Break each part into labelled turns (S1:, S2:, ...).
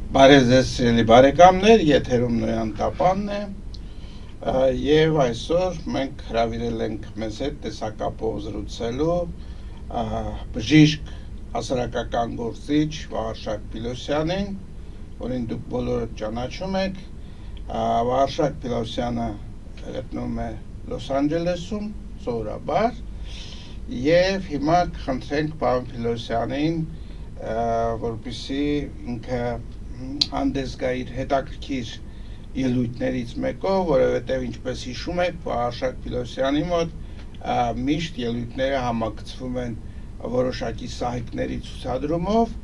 S1: Բարև ձեզ սիրելի բարեկամներ, եթերում Նոյան Տապանն է, եւ այսօր մենք հրավիրել ենք մեզ հետ տեսակապով զրուցելու բժիշկ հասարակական գործիչ Վաղարշակ Պիլոսյանին, որին դուք բոլորը ճանաչում եք։ Վաղարշակ Պիլոսյանը գտնվում է Լոս Անջելեսում սովորաբար, եւ հիմա կխնդրենք պարոն Պիլոսյանին, որպեսզի ինքը հանդես գա իր հետաքրքիր ելույթներից մեկով, որովհետև ինչպես հիշում եք, Վաղարշակ Պիլոսյանի մոտ միշտ ելույթները համակցվում են որոշակի սահիկների ցուցադրումով։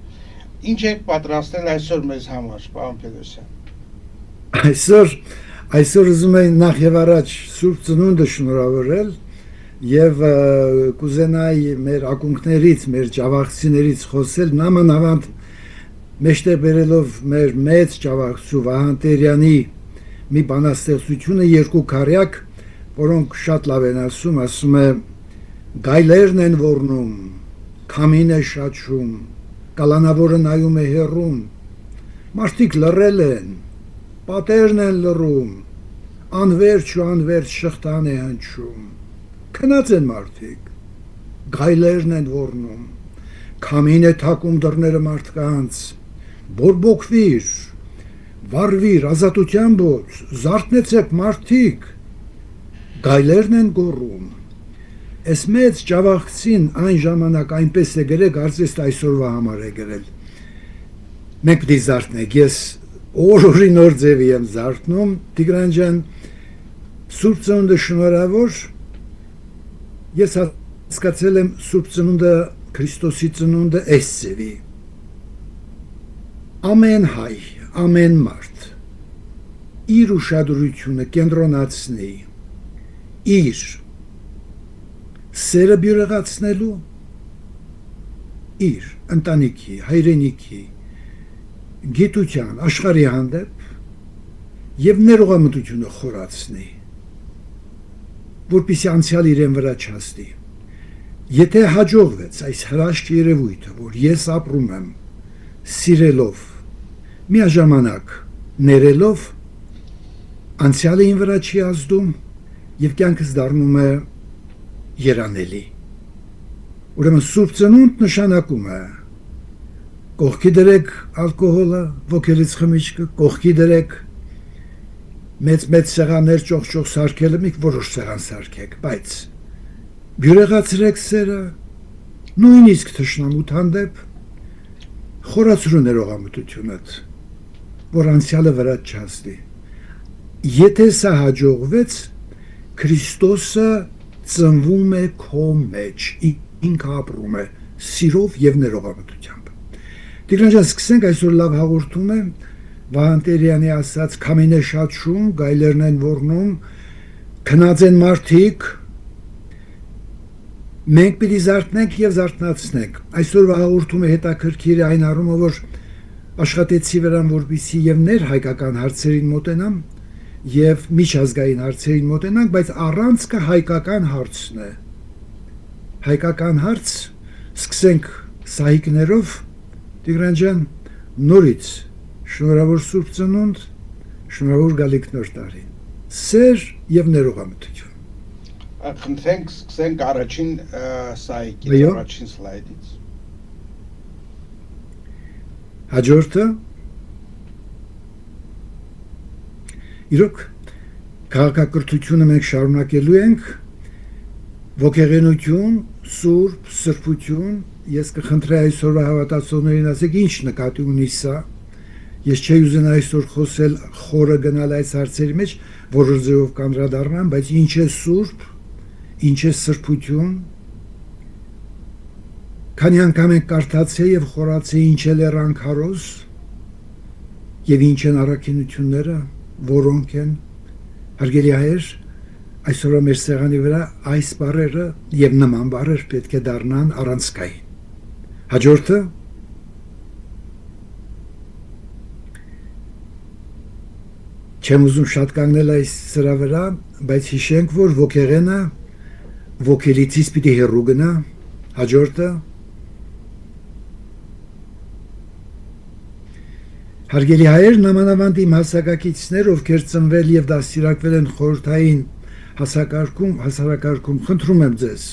S1: Ինչ եք պատրաստել այսօր մեզ համար, պարոն Պիլոսյան։
S2: Այսօր ուզում եմ նախ եւ առաջ Սուրբ Ծնունդը շնորհավորել եւ կուզենայի մեր ակունքներից, մեր ջավախցիներից խոսել նամանավանդ մեջտեղ բերելով մեր մեծ ջավախցու Վահան Տերյանի մի բանաստեղծությունը երկու քարյակ, որոնք շատ լավ են ասում է գայլերն են ոռնում, քամին է շաչում, կալանավորը նայում է հեռուն, մարդիկ լռել են, պատերն են լռում, անվերջ ու անվերջ շղթան է հնչում, քնած են մարդիկ, գայլերն են ոռնում, քամին է թակում դռները մարդկանց, բորբոքվիր, վառվիր, ազատության բոց, զարթնեցեք մարդիկ, գայլերն են գոռում։ Այս մեծ ջավախցին այն ժամանակ այնպես է գրել, կարծես այսօրվա համար է գրել։ Մենք պիտի զարթնենք, ես օր-օրի նոր ձևի եմ զարթնում, Տիգրան ջան, Սուրբ Ծնունդը շնորհավոր, ես հասկացել եմ Սուրբ Ծնունդը, Քրիստոսի ծնունդը այս ձևի։ Ամեն հայ, ամեն մարդ իր ուշադրությունը կենտրոնացնի իր սերը բյուրեղացնելու, իր ընտանիքի, հայրենիքի, գիտության, աշխարհի հանդեպ եւ ներողամտությունը խորացնի, որպեսզի անցյալ իրեն վրա չհասնի։ Եթե հաջողվեց այս հրաշք երևույթը, որ ես ապրում եմ սիրելով, միաժամանակ ներելով, անցյալը ին վրա չի ազդում եւ կյանքս դառնում է երանելի։ Ուրեմն Սուրբ Ծնունդ նշանակում է կողքի դրեք ալկոհոլը, ոգելից խմիչքը, կողքի դրեք մեծ սեղաններ ճոխ սարքելը, մի որոշ սեղան սարքեք, բայց բյուրեղացրեք սերը, նույնիսկ թշնամուտ հանդեպ, խորացրու ներողամտությունդ, որ անցյալը վրա չհասնի։ Եթե սա հաջողվեց, Քրիստոսը ծնվում է քո մեջ, ինքը ապրում է սիրով եւ ներողամտությամբ։ Տիգրան ջան, սկսենք այսօր լավ հաղորդում է Վահան Տերյանի ասած քամին է շաչում, գայլերն են ոռնում, քնած են մարդիկ, մենք պիտի զարթնենք եւ զարթնացնենք։ Այսօրվա հաղորդումը հետաքրքիր է այն առումով, որ աշխատեցի վրան, որպեսզի եւ ներհայկական հարցերին մոտենամ եւ միջազգային հարցերին մոտենանք, բայց առանցքը հայկական հարցն է։ Հայկական հարց, սկսենք սահիկներով, Տիգրան ջան, նորից շնորհավոր Սուրբ Ծնունդ, շնորհավոր գալիք նոր տարի։ Սեր եւ ներողամտություն։
S1: Խնդրենք սկսենք առաջին սահիկից, առաջին սլայդից։
S2: Հաջորդը իրոք քաղաքակրթությունը մենք շարունակելու ենք ոգեղենություն, սուրբ, սրբություն, ես կխնդրեի այսօրվա հավատացողներին ասեք ինչ նկատի ունի սա, ես չէի ուզենա այսօր խոսել խորը գնալ այս հարցերի մեջ, որոշ ձևով կանդրադառնամ, բայց ինչ է սուրբ, ինչ է սրբություն, քանի անգամ ենք կարդացել եւ խորացել ինչ է լեռանքարոզ եւ ինչ են առաքինությունները, որոնք են հարգելի հայեր, այսօր մեր սեղանի վրա այս բառերը եւ նման բառեր պետք է դառնան առանցքային։ Հաջորդը չեմ ուզում շատ կանգնել այս սրա վրա, բայց հիշենք, որ ոգեղենը ոգելիցից պիտի հեռու գնա։ Հաջորդը Հարգելի հայեր, նամանավանդ իմ հասակակիցներ, ովքեր ծնվել եւ դաստիարակվել են խորհրդային հասարակարգում, խնդրում եմ ձեզ,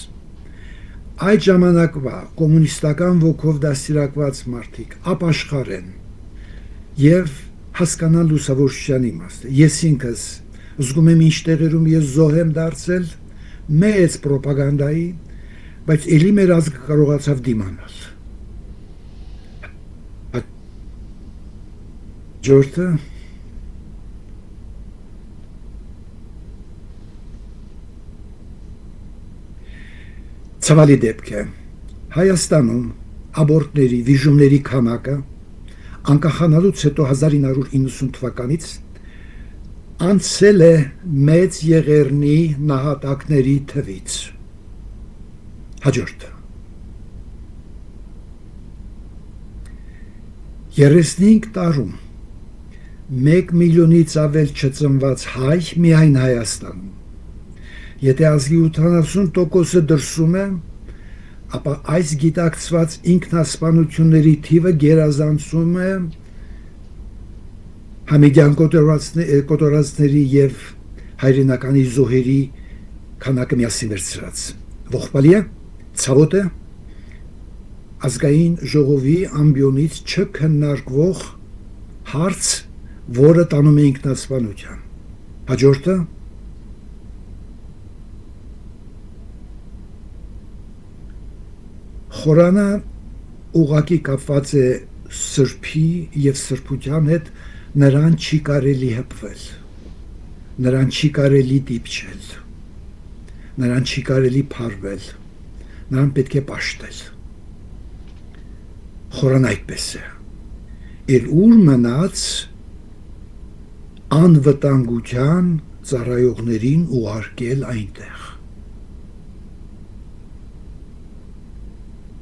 S2: այդ ժամանակվա կոմունիստական ոգով դաստիարակված մարդիկ ապաշխար են եւ հասկանան լուսավորչության իմաստը։ Ես ինքս զգում եմ ինչ տեղերում ես զոհ եմ դարձել մեծ պրոպագանդայի, բայց ելի մեր ազգը կարողացավ դիմանալ։ Ջորթը ցավալի դեպք է։ Հայաստանում աբորտների, վիժումների քանակը անկախանալուց հետո 1990 թվականից անցել է մեծ եղեռնի նահատակների թվից։ Հաջորդը 35 տարում 1 միլիոնից ավել չծնված հայ միայն Հայաստանում։ Եթե ազգի 80%-ը դրսում է, ապա այս գիտակցված ինքնասպանությունների թիվը գերազանցում է Համիդյան կոտորածների եւ հայրենականի զոհերի քանակը միասին վերցրած։ Ողբալի է, ցավոտ է, ազգային ժողովի ամբիոնից չքննարկվող հարց, որը տանում է ինքնասպանության։ Հաջորդը Խորանը ուղղակի կապված է սրբի եւ սրբության հետ, նրան չի կարելի հպվել, նրան չի կարելի դիպչել, նրան չի կարելի փարվել, նրան պետք է պաշտել։ Խորան այդպես է։ Էլ ուր մնաց անվտանգության ծառայողներին ուղարկել այնտեղ։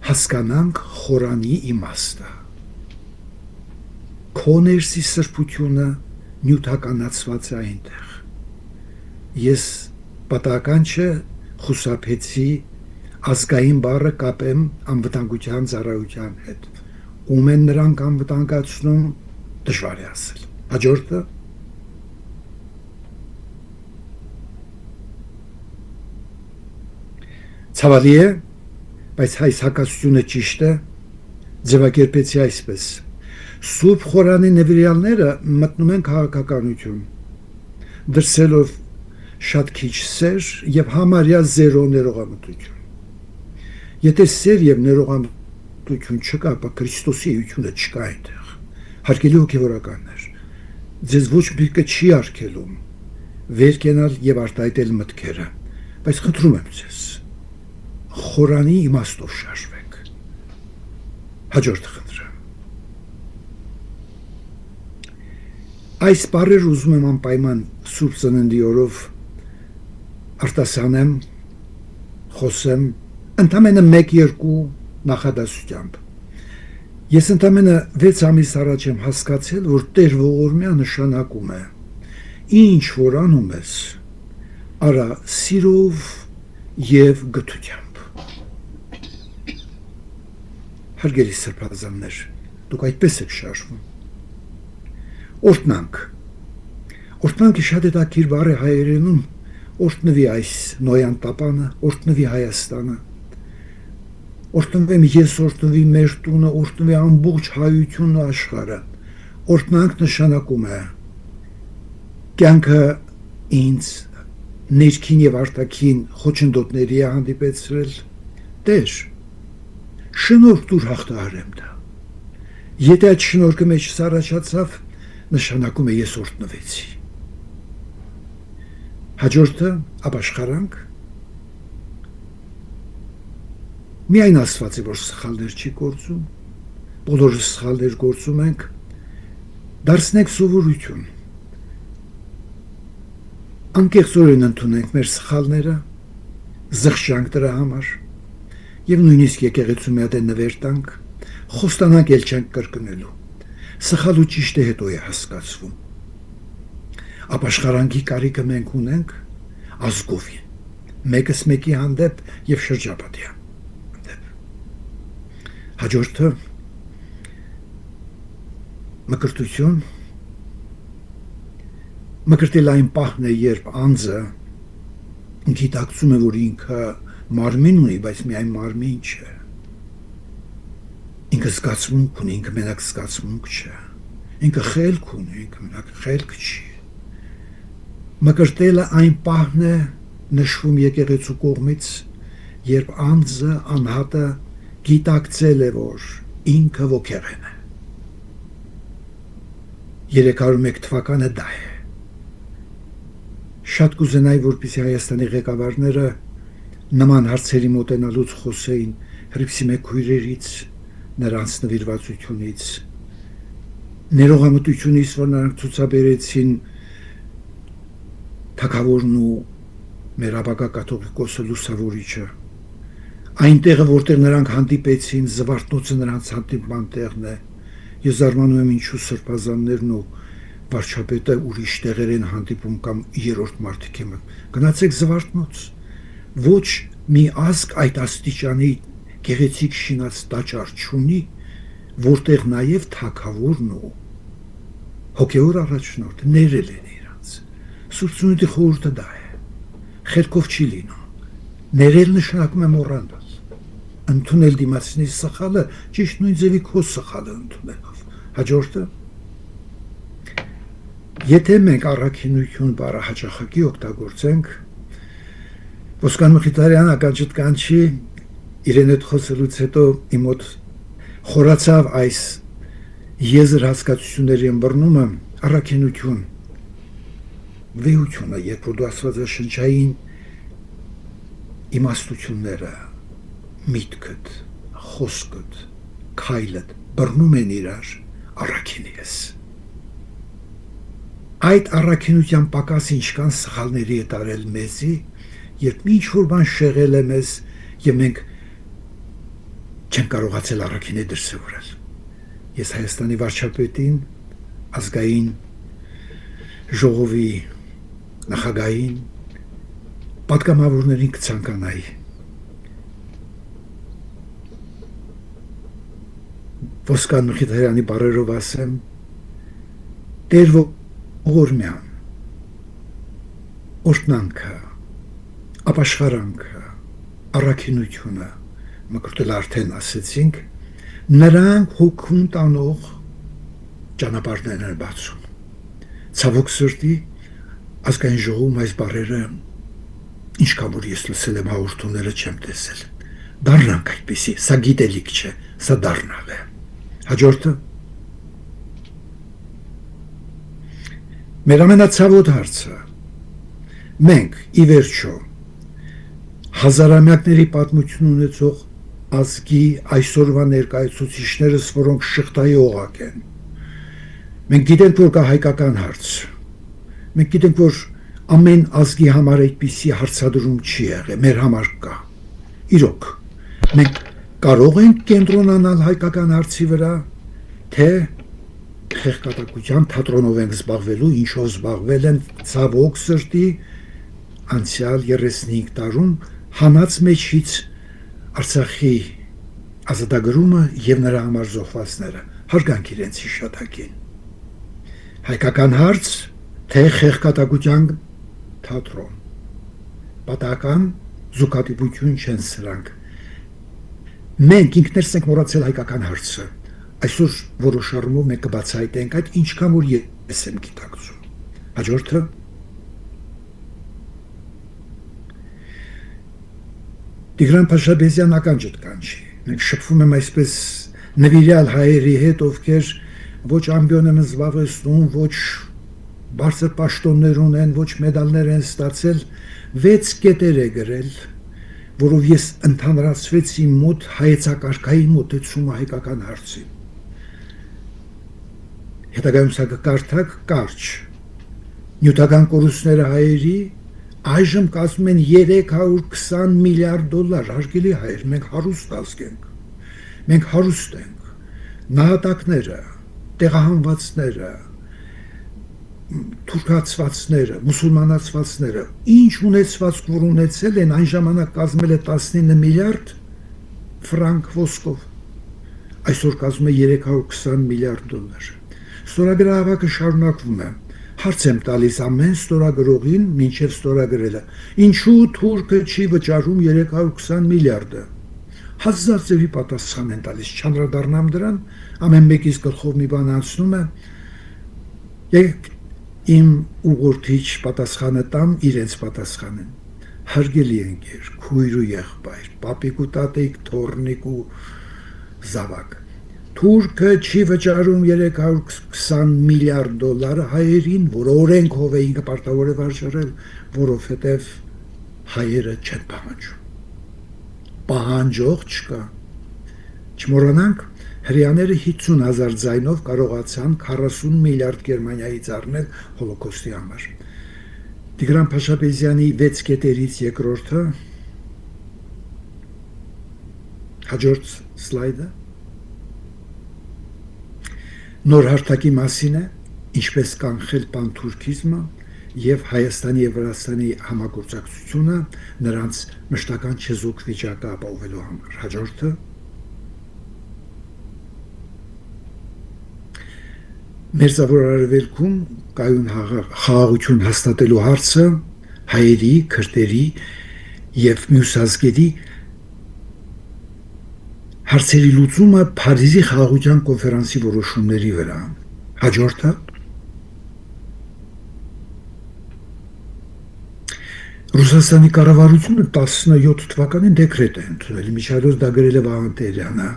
S2: Հասկանանք խորանի իմաստը։ Քո ներսի սրբությունը նյութականացված է այնտեղ։ Ես պատահական չէ խուսափեցի ազգային բառը կապեմ անվտանգության ծառայության հետ։ Ում են նրանք անվտանգացնում, դժվար է ասել։ Հաջորդը ցավալի է, բայց այս հակասությունը ճիշտ է, ձևակերպեցի այսպես. Սուրբ խորանի նվիրյալները մտնում են քաղաքականություն, դրսելով շատ քիչ սեր եւ համարյա զերո ներողամտություն։ Եթե սեր եւ ներողամտություն չկա, ապա Քրիստոսի էությունը չկա այնտեղ։ Հարգելի հոգեվորականներ, ձեզ ոչ մեկը չի արգելում վեր կենալ եւ արտահայտել մտքերը, բայց խնդրում եմ ձեզ, խորանի իմաստով շարժվեք։ Հաջորդ խնդրեմ։ Այս բառեր ուզում եմ անպայման Սուրբ Ծննդի օրով արտասանեմ, խոսեմ ընդամենը 1-2 նախադասությամբ։ Ես ընդամենը 6 ամիս առաջ եմ հասկացել, որ Տեր ողորմյա նշանակում է ինչ որ անում ես, արա սիրով եւ գթությամբ։ Հարգելի սրբազաններ, դուք այդպես եք շարժվում։ Օրհնանք։ Օրհնանքը շատ հետաքրքիր բառ է հայերենում, օրհնվի այս նոյան տապանը, օրհնվի Հայաստանը։ Օրհնվեմ ես, օրհնվի մեր տունը, օրհնվի ամբողջ հայությունն ու աշխարհը։ Օրհնանք նշանակում է կյանքը ինձ ներքին եւ արտաքին խոչընդոտների է հանդիպեցրել։ Տեր, շնորհք դուր հաղթահարեմ դա։ Եթե այդ շնորհքը մեջս առաջացավ, նշանակում է ես օրհնվեցի։ Հաջորդը ապաշխարանք։ Միայն Աստված է, որ սխալներ չի գործում, բոլորս սխալներ գործում ենք, դարձնենք սովորություն։ Անկեղծորեն ընդունենք մեր սխալները, զղջանք դրա համար եւ նույնիսկ եկեղեցու մի հատ նվեր տանք, խոստանանք ել չենք կրկնելու։ Սխալ ու ճիշտը հետո է հասկացվում։ Ապաշխարանքի կարիքը մենք ունենք ազգովին, մեկս մեկի հանդեպ եւ շրջապատի հանդեպ։ Հաջորդը մկրտություն, մկրտել այն պահն է, երբ անձը գիտակցում է, որ ինքը մարմին ունի, բայց միայն մարմին չէ, ինքը զգացմունք ունի, ինքը մենակ զգացմունք չէ, ինքը խելք ունի, ինքը մենակ խելք չի, մկրտելը այն պահն է նշվում եկեղեցու կողմից, երբ անձը անհատը գիտակցել է, որ ինքը ոգեղեն է։ 301 թվականը դա է։ Շատ կուզենայի, որպեսզի Հայաստանի ղեկավարները նման հարցերի մոտենալուց խոսեին Հռիփսիմե քույրերից, նրանց նվիրվածությունից, ներողամտությունից, որ նրանք ցուցաբերեցին թագավորն ու մեր ապագա կաթողիկոսը լուսավորիչը, այնտեղը, որտեղ նրանք հանդիպեցին, Զվարթնոցը նրանց հանդիպման տեղն է, ես զարմանում եմ ինչու սրբազաններն ու վարչապետը ուրիշ տեղեր են հանդիպում կամ երրորդ մարդիկ եմ, գնացեք Զվարթնոց, ոչ մի ազգ այդ աստիճանի գեղեցիկ շինած տաճար չունի, որտեղ նաև թագավորն ու հոգևոր առաջնորդը ներել են իրանց, Սուրբ Ծնունդի խորհուրդը դա է, խելքով չի լինում, ներել նշանակում է մոռանալ, ընդունել դիմացինի սխալը, ճիշտ նույն ձևի քո սխալը ընդունելով, հաջորդը, եթե մենք առաքինություն բառը հաճախակի օգտագործենք, Ոսկան Մխիթարյան ականջդ կանչի իրեն հետ խոսելուց հետո իմ մոտ խորացավ այս եզր հասկացությունների ըմբռնումը, առաքինություն, վեհությունը, երբ որ դու աստվածաշնչային իմաստությունները, միտքդ, խոսքդ, քայլդ բռնում են իրար, առաքին ես։ Այդ առաքինության պակաս ինչքան սխալների է տարել մեզի, երբ ինչ որ բան շեղել է մեզ եւ մենք չենք կարողացել առաքինի դրսևորել։ Ես Հայաստանի վարչապետին, ազգային ժողովի նախագահին, պատգամավորներին կցանկանայի Ոսկան Մխիթարյանի բառերով ասեմ, Տեր ողորմյան, օրհնանքը, ապաշխարանքը, առաքինությունը, մկրտել արդեն ասեցինք, նրանք հոգում տանող ճանապարհներն են բացում։ Ցավոք սրտի, ազգային ժողովում այս բառերը, ինչքան որ ես լսել եմ հաղորդումները, չեմ տեսել։ Դառնանք այդպիսի, սա գիտելիք չէ, սա դառնալ է։ Հաջորդը մեր ամենացավոտ հարցը, մենք ի վերջո հազարամյակների պատմություն ունեցող ազգի այսօրվա ներկայացուցիչներս, որոնք շղթայի օղակ են, մենք գիտենք, որ կա հայկական հարց, մենք գիտենք, որ ամեն ազգի համար այդպիսի հարցադրում չի եղել, մեր համար կա, իրոք, մենք կարող ենք կենտրոնանալ հայկական հարցի վրա, թե խեղկատակության թատրոնով ենք զբաղվելու, ինչով զբաղվել են ցավոք սրտի անցյալ 35 տարում հանած մեջից Արցախի ազատագրումը եւ նրա համար զոհվածները, հարգանք իրենց հիշատակին։ Հայկական հարց, թե խեղկատակության թատրոն, պատահական զուգադիպություն չեն սրանք։ Մենք ինքներս ենք մոռացել հայկական հարցը, այսօր որոշ առումով մենք կբացահայտենք այդ ինչքան որ ես եմ գիտակցում։ Հաջորդը Տիգրան Փաշաբեզյան ականջդ կանչի։ Մենք շփվում եմ այսպես նվիրյալ հայերի հետ, ովքեր ոչ ամբիոն են զբաղեցնում, ոչ բարձր պաշտոններ ունեն, ոչ մեդալներ են ստացել, 6 կետեր է գրել, որով ես ընդհանրացրեցի մոտ հայեցակարգայի մոտեցումը հայկական հարցին։ Հետագայում սա կկարդակ կարճ։ Նյութական կորուստները հայերի այժմ կազմում են $320 միլիարդ, հարգելի հայեր, մենք հարուստ ազգ ենք, մենք հարուստ ենք, նահատակները, տեղահանվածները, թուրքացվածները, մուսուլմանացվածները, ինչ ունեցվածք որ ունեցել են, այն ժամանակ կազմել է 19 միլիարդ ֆրանկ ոսկով, այսօր կազմում է $320 միլիարդ։ Ստորագրահավաքը շարունակվում է։ Հարց եմ տալիս ամեն ստորագրողին մինչև ստորագրելը։ Ինչու թուրքը չի վճարում 320 միլիարդը։ Հազար ձևի պատասխան են տալիս, չանդրադառնամ դրան, ամեն մեկից գլխով մի բան անցնում է։ Եկ իմ ուղղորդիչ պատասխանը տամ, իրենց պատասխանեն։ Հարգելի ընկեր, քույր ու եղբայր, պապիկ ու տատիկ, թոռնիկ ու զավակ։ Թուրքը չի վճարում 320 միլիարդ դոլար հայերին, որ օրենքով է ինքը պարտավոր է վճարել, որովհետև հայերը չեն պահանջում։ Պահանջող չկա։ Չմոռանանք, հրեաները 50,000 ձայնով կարողացան 40 միլիարդ Գերմանիայից առնել հոլոկոստի համար։ Տիգրան Փաշապեզյանի 6 կետերից երկրորդը, հաջորդ սլայդը, նոր հարթակի մասին է, ինչպես կանխել պանթուրքիզմը և Հայաստանի և Վրաստանի համագործակցությունը նրանց մշտական չեզոք վիճակը ապահովելու համար։ Հաջորդը, Մերձավոր Արևելքում կայուն խաղաղություն հաստատելու հարցը հայերի, քրդերի և մյուս ազգերի հարցերի լուծումը Փարիզի խաղաղության կոնֆերանսի որոշումների վրա։ Հաջորդը, Ռուսաստանի կառավարությունը 17 թվականին դեկրետ է ընդունել, միջազգայինորեն դա գրել է Վահան Տերյանը։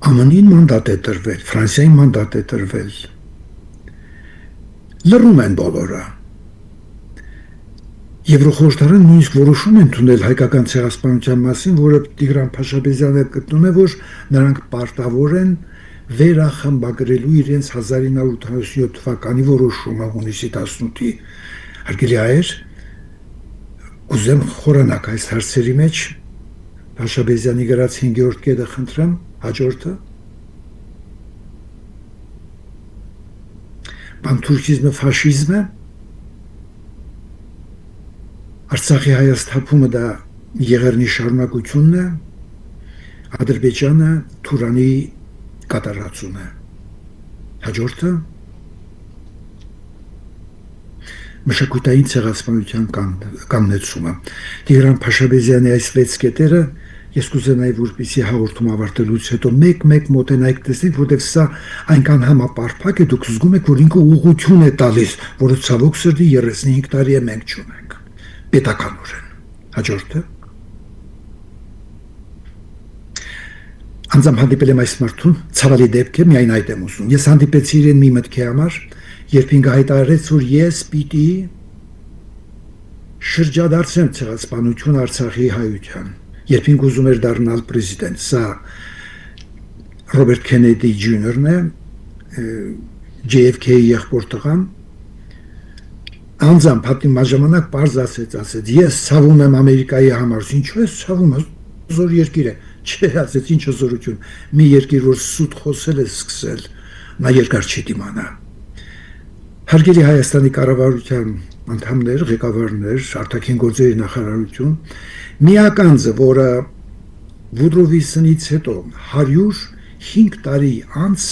S2: ԱՄՆ-ին մանդատ է տրվել, Ֆրանսիային մանդատ է տրվել։ Լռում են բոլորը։ Եվրոխորհրդարանը նույնիսկ որոշում են ընդունել հայկական ցեղասպանության մասին, որը Տիգրան Փաշապեզյանը գտնում է, որ նրանք պարտավոր են վերախմբագրելու իրենց 1987 թվականի որոշումը հունիսի 18-ի։ Հարգելի հայեր, կուզեմ խորանաք այս հարցերի մեջ Փաշապեզյանի գրած 5-րդ կետը խնդրեմ, հաջորդը։ Պանթուրքիզմը ֆաշիզմ է, Արցախի հայաստափումը դա Եղեռնի շարունակությունն է, Ադրբեջանը Թուրանի կատարածուն է։ Հաջորդը, մշակութային ցեղասպանության կանգնեցումը։ Տիգրան Փաշապեզյանի այս 6 կետերը ես կուզենայի, որպեսզի հաղորդում ավարտելուց հետո մեկ մոտենայք տեսնենք, որտեղ սա այնքան համապարփակ է, դուք զգում եք, որ ինքը ուղղություն է տալիս, որը ցավոք սրտի 35 տարի է մենք չունենք։ Պետականորեն։ Հաջորդը, անձամբ հանդիպել եմ այս մարդուն, ցավալի դեպք է, միայն այդ եմ ուզում։ Ես հանդիպեցի իրեն մի մտքի համար, երբ ինքը հայտարարեց, որ ես պիտի շրջադարձեմ ցեղասպանություն Արցախի հայության, երբ ինքը ուզում էր դառնալ պրեզիդենտ։ Սա Ռոբերտ Քենեդի Ջյունիորն է, JFK-ի եղբոր տղան, անձամբ ժամանակ պարզ ասեց, ես ցավում եմ Ամերիկայի համար, ինչու ես ցավում, զոր երկիր է, չէ, ասեց, ինչ զորություն, մի երկիր, որ սուտ խոսել է սկսել, նա երկար չի դիմանա։ Հարգելի Հայաստանի կառավարության անդամներ, ղեկավարներ, արտաքին գործերի նախարարություն, միակ անձը, որը Վուդրո Վիլսոնից հետո 105 տարի անց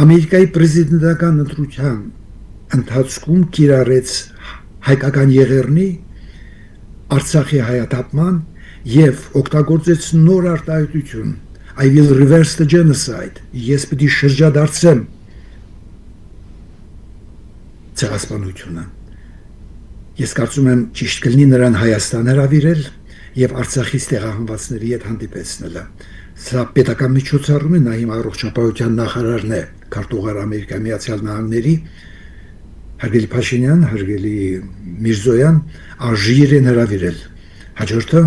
S2: Ամերիկայի պրեզիդենտական ընտրության ընթացքում կիրառեց հայկական Եղեռնի, Արցախի հայաթափման և օգտագործեց նոր արտահայտություն I will reverse the genocide, ես պիտի շրջադարձեմ ցեղասպանությունը։ Ես կարծում եմ ճիշտ կլինի նրան Հայաստան հրավիրել և Արցախից տեղահանվածների հետ հանդիպեցնելը։ Սա պետական միջոցառում է, նա հիմա առողջապահության նախարարն է, քարտուղար Ամերիկայի Միացյալ Նահանգների, հարգելի Փաշինյան, հարգելի Միրզոյան, արժի իրեն հրավիրել։ Հաջորդը,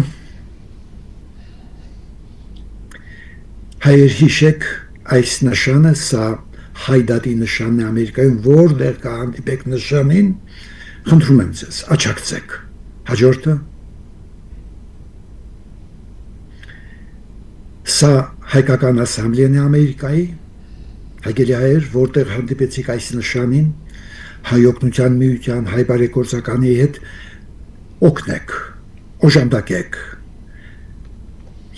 S2: հայեր հիշեք այս նշանը, սա հայդատի նշանն է Ամերիկայում, որտեղ կհանդիպեք նշանին, խնդրում եմ ձեզ, աջակցեք։ Հաջորդը, սա հայկական ասամբլեան է Ամերիկայի, հարգելի հայեր, որտեղ հանդիպեցիք այս նշանին, հայ օգնության միության, հայ բարեգործականի հետ օգնեք, օժանդակեք։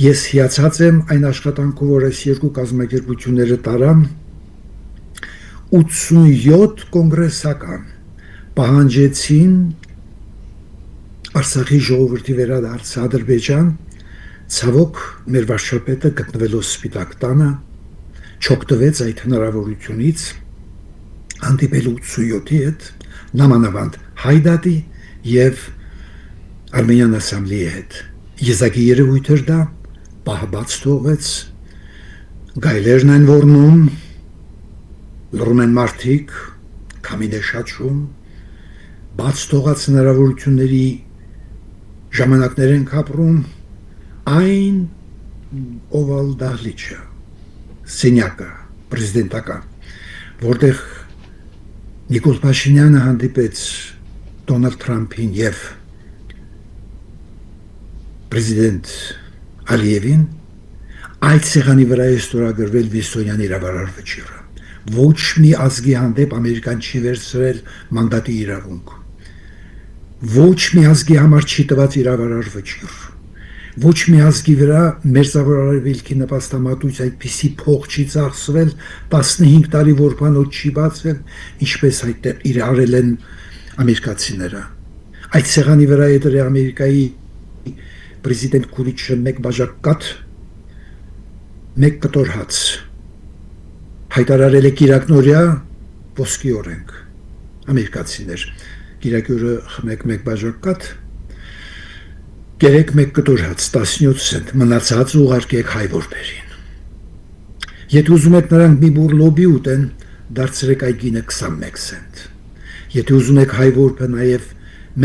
S2: Ես հիացած եմ այն աշխատանքով, որ այս երկու կազմակերպությունները տարան, 87 կոնգրեսական պահանջեցին Արցախի ժողովրդի վերադարձ Ադրբեջան, ցավոք մեր վարչապետը գտնվելով Սպիտակ տանը չօգտվեց այդ հնարավորությունից հանդիպել 87-ի հետ, նամանավանդ Հայդատի եւ Armenian Assembly-ի հետ։ Եզակի երևույթ էր դա, պահը բաց թողեց, գայլերն են որնում, լռում են մարդիկ, քամին է շաչում, բաց թողած հնարավորությունների ժամանակներ են կապրում, այն օվալ դահլիճը, սենյակը, պրեզիդենտական, որտեղ Նիկոլ Փաշինյանը հանդիպեց Դոնալդ Թրամփին եւ պրեզիդենտ Ալիևին, այդ սեղանի վրա է ստորագրվել Վիսոյան իրավարար վճիռը։ Ոչ մի ազգի հանդեպ Ամերիկան չի վերցրել մանդատի իրավունք։ Ոչ մի ազգի համար չի տված իրավարար վճիռ։ Ոչ մի ազգի վրա մերձավոր արևելքի նպաստամատույց այդպիսի փող չի ծախսվել, 15 տարի որբանոց չի բացվել, ինչպես այդտեղ իրարել են ամերիկացիները։ Այդ սեղանի վրա է դրել Ամերիկայի պրեզիդենտ Քուրիչը մեկ բաժակ կաթ, մեկ կտոր հաց, հայտարարել է կիրակնորյա ոսկի օրենք, ամերիկացիներ, կիրակյուրը խմեք մեկ բաժակ կաթ, կերեք մեկ կտոր հաց, 17 սենտ, մնացած ուղարկեք հայ որբերին։ Եթե ուզում եք նրանք մի բուռ լոբի ուտեն, դարձրեք այդ գինը 21 սենտ։ Եթե ուզում եք հայ որբը նաև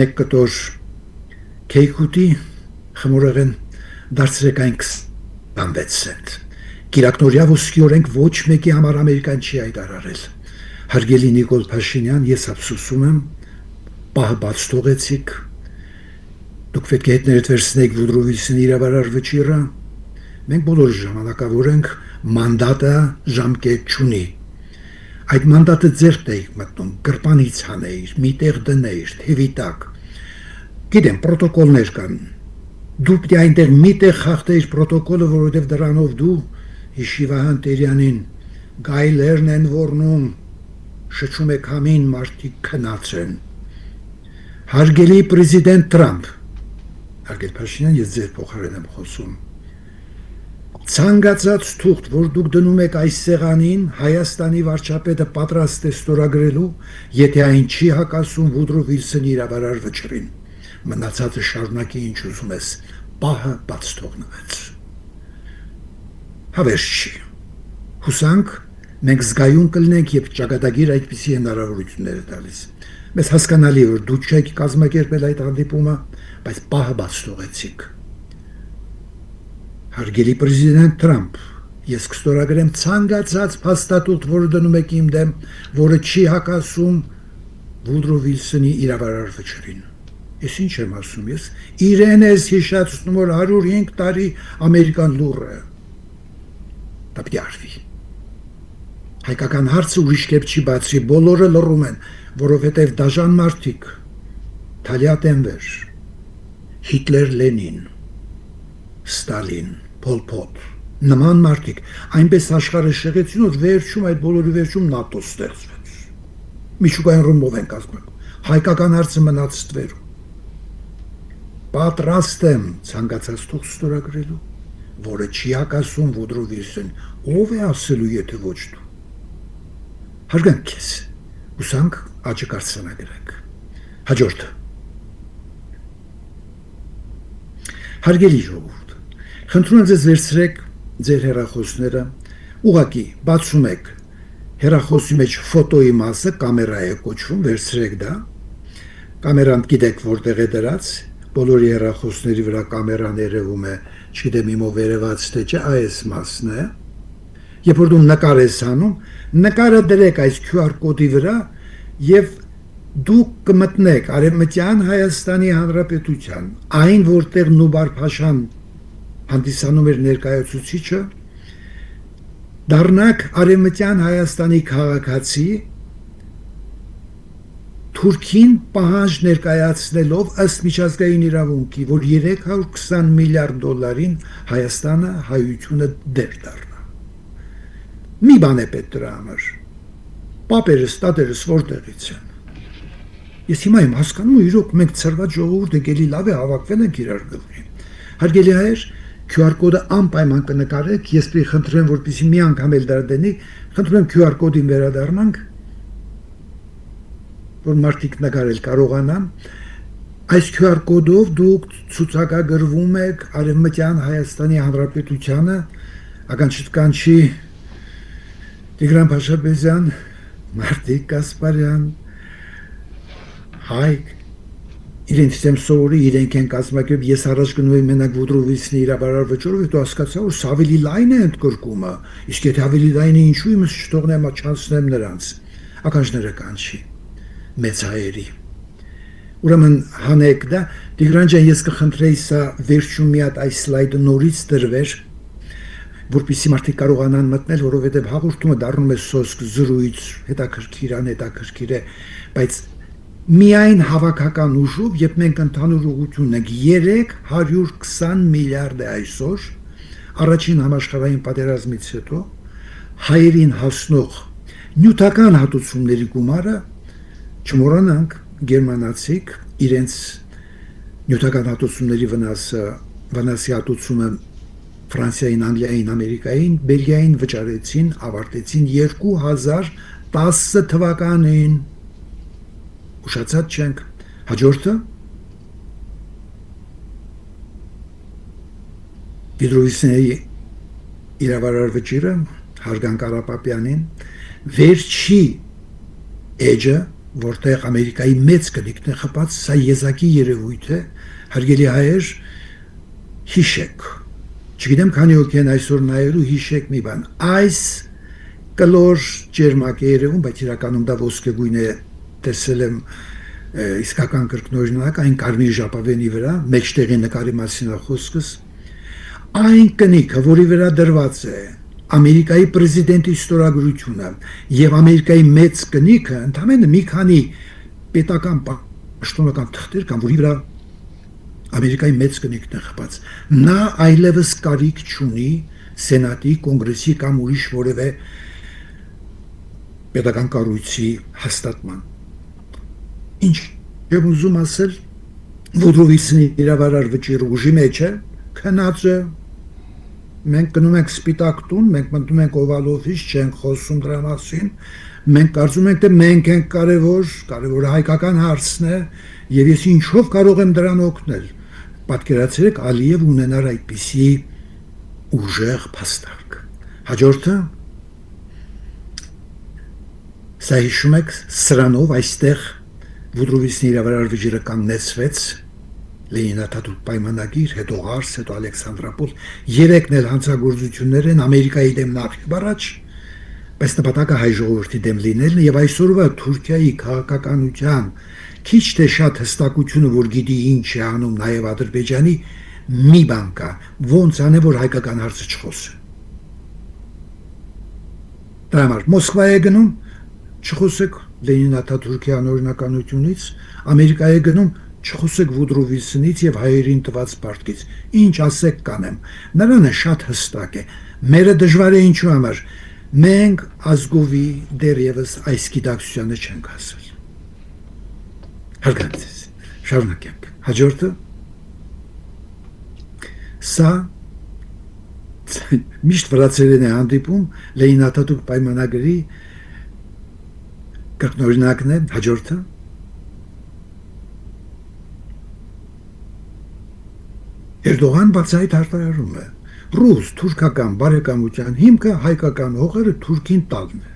S2: մեկ կտոր քեյք ուտի, խմորեղեն, դարձրեք այն 26 սենտ։ Կիրակնորյա ոսկի օրենք ոչ մեկի համար Ամերիկան չի հայտարարել։ Հարգելի Նիկոլ Փաշինյան, ես ափսոսում եմ, պահը բաց թողեցիք, դուք պետք է հետներդ վերցնեք Վուդրո Վիլսոնի իրավարար վճիռը, մենք բոլորը ժամանակավոր ենք, մանդատը ժամկետ չունի։ Այդ մանդատը ձեռք էիք մտնում, գրպանից հանեիր, միտեղ դնեիր, թևի տակ։ Գիտեմ, պրոտոկոլներ կան։ Դու պետք է այնտեղ միտեղ խախտեիր պրոտոկոլը, որովհետև դրանով դու Հիշիվահան Տերյանին գայլերն են որնում, շչում եք համին մարդիկ քնած են։ Հարգելի պրեզիդենտ Թրամփ, հարգելի Փաշինյան, ես ձեր փոխարեն եմ խոսում։ Ցանկացած թուղթ, որ դուք դնում եք այս սեղանին, Հայաստանի վարչապետը պատրաստ է ստորագրելու, եթե այն չի հակասում Վուդրո Վիլսոնի իրավարար վճռին։ Մնացածը շարունակի ինչ ուզում ես, պահը բաց թողնվեց։ Հավերժ չի։ Հուսանք մենք զգայուն կլինենք, երբ ճակատագիր այդպիսի հնարավորություններ է տալիս։ Մեզ հասկանալի է, որ դու չեք կազմակերպել այդ հանդիպումը, բայց պահը բաց թողեցիք։ Հարգելի պրեզիդենտ Թրամփ, ես կստորագրեմ ցանկացած փաստաթուղթ, որը դնում եք իմ դեմ, որը չի հակասում Վուդրո Վիլսոնի իրավարար վճռին։ Ես ինչ եմ ասում, ես իրեն ես հիշացնում, որ 105 տարի ամերիկան լուռ է։ Դա պիտի արվի։ Հայկական հարցը ուրիշ կերպ չի բացի, բոլորը լռում են, որովհետև դաժան մարդիկ, Թալիատենվեր, Հիտլեր Լենին, Ստալին, Պոլ Պոտ, նման մարդիկ, այնպես աշխարհը շեղեցին, որ վերջում այդ բոլորի վերջում ՆԱՏՕ ստեղծվեց։ Միջուկային ռումբով են կազմակերպում։ Հայկական հարցը մնաց ստվերում։ Պատրաստ եմ ցանկացած թուղթ ստորագրելու, որը չի հակասում Վուդրո Վիլսոն, ով է ասելու, եթե ոչ դու։ Հարգանք քեզ, ուսանք աճը կարծանագրեք։ Հաջորդը։ Հարգելի ժողովուրդ, խնդրում եմ ձեզ վերցրեք ձեր հեռախոսները, ուղղակի բացում եք հեռախոսի մեջ ֆոտոյի մասը, կամերա է կոչվում, վերցրեք դա, կամերան գիտեք որտեղ է դրած, բոլորի հեռախոսների վրա կամերան երևում է, չգիտեմ իմով երևաց թե չէ, այս մասն է, երբ որ դու նկար ես անում, նկարը դրեք այս QR կոդի վրա և դուք կմտնեք Արևմտյան Հայաստանի Հանրապետության, այն որտեղ Նուբար Փաշան հանդիսանում էր ներկայացուցիչը, դառնաք Արևմտյան Հայաստանի քաղաքացի, Թուրքին պահանջ ներկայացնելով ըստ միջազգային իրավունքի, որ 320 միլիարդ դոլարին Հայաստանը հայությունը դեր դառնա։ Մի բան է պետք դրա համար։ Պապերս, տատերս որտեղից են։ Ես հիմա եմ հասկանում, իրոք մենք ծրված ժողովուրդը գելի լավ է հավաքվել ենք իրար գլխին։ Հարգելի հայեր, QR կոդը անպայման կնկարեք, ես պիտի խնդրեմ, որպեսզի մի անգամ էլ դա դնի, խնդրում եմ QR կոդին վերադառնանք, որ մարդիկ նկարել կարողանան։ Այս QR կոդով դուք ցուցակագրվում եք Արևմտյան Հայաստանի Հանրապետությանը, ականջի Տիգրան Փաշապետյան, Մարտիկ Կասպարյան, Հայկ, իրենց եմ սովորի, իրենք են կազմակերպ, ես առաջ գնում եմ մենակ Վուդրովիցնի իրավարար վճռով, հետո հասկացա, որ ավելի լայն է ընդգրկումը, իսկ եթե ավելի լայն է, ինչու իմս չթողնեմ չանցնեմ նրանց, ականջները կանչի, մեծ հայերի։ Ուրեմն հանեք դա, Տիգրան ջան, ես կխնդրեի սա վերջում մի հատ այս սլայդը նորից դրվեր, որպեսզի մարդիկ կարողանան մտնել, որովհետև հաղորդումը դառնում է սոսկ զրույց, հետաքրքիր է, բայց միայն հավաքական ուժով, երբ մենք ընդհանուր ուղղություն ենք 320 միլիարդ է այսօր, առաջին համաշխարհային պատերազմից հետո հայերին հասնող նյութական հատուցումների գումարը, չմոռանանք, գերմանացիք իրենց նյութական հատուցումների վնասի հատուցումը Ֆրանսիային, Անգլիային, Ամերիկային, Բելգիային վճարեցին, ավարտեցին 2010 թվականին։ Ուշացած չենք։ Հաջորդը Վիդրովիցնեի իրավարար վճիրը Հարգան Կարապապյանին, վերջի էջը, որտեղ Ամերիկայի մեծ կնիկն է խփած, սա եզակի երևույթ է, հարգելի հայեր, հիշեք, չգիտեմ քանի հոգի են այսօր նայելու, հիշեք մի բան, այս կլոր ջերմակ է երևում, բայց իրականում դա ոսկեգույն է, տեսել եմ իսկական կրկնօրինակ, այն կարմիր ժապավենի վրա, մեջտեղի նկարի մասին է խոսքս, այն կնիքը, որի վրա դրված է Ամերիկայի պրեզիդենտի ստորագրությունը եւ Ամերիկայի մեծ կնիքը, ընդամենը մի քանի պետական պաշտոնական թղթեր կան, որի վրա Ամերիկայի մեծ կնիքն է խփած, նա այլևս կարիք չունի սենատի, կոնգրեսի կամ ուրիշ որևէ պետական կառույցի հաստատման։ Ինչ եմ ուզում ասել, Վուդրովիցնի իրավարար վճիռ ուժի մեջ է, քնած է, մենք գնում ենք սպիտակ տուն, մենք մտնում ենք Օվալովից, չենք խոսում դրա մասին, մենք կարծում ենք, թե մենք ենք կարևոր հայկական հարցն է, եւ ես ինչով կարող եմ դրան օգնել։ Պատկերացրեք Ալիև ունենար այդպիսի ուժեղ փաստարկ։ Հաջորդը սա հիշում եք, սրանով այստեղ Վուդրովիցնի իրավարար վճիռը կանգնեցվեց, Լենինաթաթուլ պայմանագիր, հետո Ղարս, հետո Ալեքսանդրապոլ, երեքն էլ հանցագործություններ են Ամերիկայի դեմ նախ առաջ, բայց նպատակը հայ ժողովրդի դեմ լինելն եւ այսօրվա Թուրքիայի քաղաքականության քիչ թե շատ հստակությունը, որ գիտի ինչ է անում նաեւ Ադրբեջանի, մի բան կա, ոնց անե որ հայկական հարցը չխոսի։ Դրա համար Մոսկվա է գնում, չխոսեք Լենինաթաթուրքի անօրինականությունից, Ամերիկա է գնում, չխոսեք Վուդրովիցնից եւ հայերին տված պարտքից, ինչ ասեք կանեմ, նրանը շատ հստակ է, մերը դժվար է ինչու համար, մենք ազգովի դեռևս այս գիտակցությանը չենք հասել։ Հարգանքս, շարունակենք, հաջորդը, սա միշտ վրացերեն է հանդիպում Լենինաթաթուլ պայմանագրի կրկնօրինակն է, հաջորդը, Էրդողան բացահայտ հայտարարում է, ռուս, թուրքական բարեկամության հիմքը հայկական հողերը Թուրքին տալն է։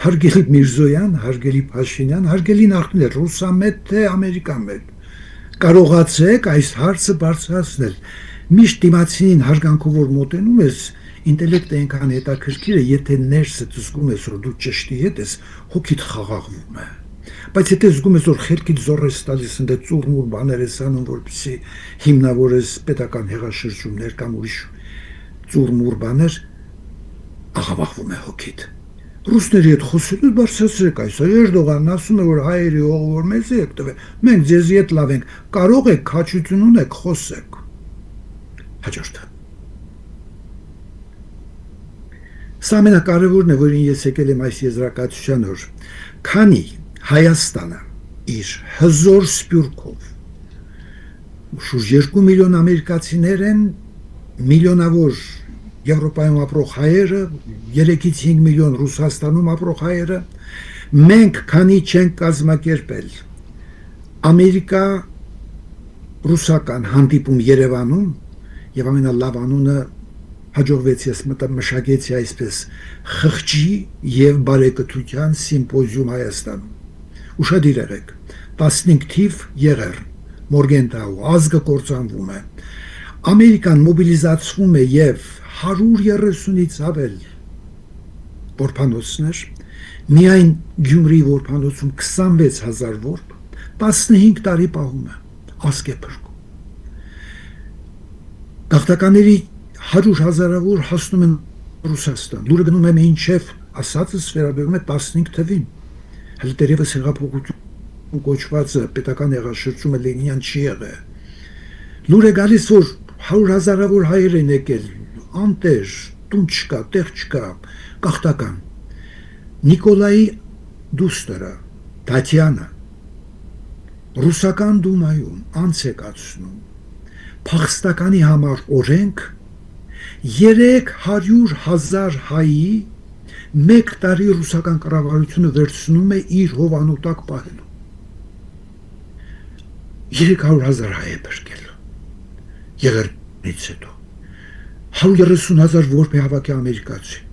S2: Հարգելի Միրզոյան, հարգելի Փաշինյան, հարգելի նախնիներ, ռուսամետ թե ամերիկամետ, կարողացեք այս հարցը բարձրացնել։ Միշտ դիմացին հարգանքով որ մոտենում ես, ինտելեկտը այնքան հետաքրքիր է, եթե ներսդ զգում ես, որ դու ճշտի հետ ես, հոգիդ խաղաղվում է։ Բայց եթե զգում ես, որ խելքիդ զոռ ես տալիս, ընդ ծուռմուռ բաներ ես անում, որպեսզի հիմնավորես պետական հեղաշրջումներ կամ ուրիշ ծուռմուռ բաներ, աղավաղվում է հոգիդ։ Ռուսների հետ խոսելուց բարձրացրեք այսօր Էրդողանն ասում է, որ հայերի հողը որ մեզ եք տվել, մենք ձեզի հետ լավ ենք, կարող եք, քաջություն ունեք, խոսեք։ Հաջորդը։ Սա ամենակարևորն է, որին ես եկել եմ այս եզրակացության օր, քանի Հայաստանը իր հզոր սփյուռքով շուրջ 2 միլիոն ամերիկացիներ են, միլիոնավոր Եվրոպայում ապրող հայերը, 3-ից 5 միլիոն Ռուսաստանում ապրող հայերը, մենք քանի չենք կազմակերպել Ամերիկա-ռուսական հանդիպում Երևանում եւ ամենալավ անունը հաջողվեց ես մշակեցի այսպես խղճի եւ բարեկեցության սիմպոզիում Հայաստանում։ Ուշադիր եղեք, 15 թիվ եղեր, Մորգենտաու ազգը կործանվում է, Ամերիկան մոբիլիզացվում է եւ 130-ից ավել որբանոցներ, միայն Գյումրի որբանոցում 26,000 որբ, 15 տարի պահում է, ազգ է փրկում։ Գաղթականների 100,000-ավոր հասնում են Ռուսաստան, լուրը գնում է մինչև ասածս վերաբերում է 15 թվին, հələ դեռևս հեղափոխություն կոչվածը պետական եղաշրջումը Լենինյան չի եղել։ Լուր է գալիս, որ 100,000-ավոր հայեր են եկել, անտեր, տուն չկա, տեղ չկա, գաղթական։ Նիկոլայի դուստերը, Տատյանա, ռուսական դումայում անց է կացնում փախստականի համար օրենք 300,000 հայի մեկ տարի ռուսական կառավարությունը վերցնում է իր հովանուտակ պահելու։ 300,000 հայ է բրկել եղերնից հետո 130,000 որբ է հավաքի ամերիկացի։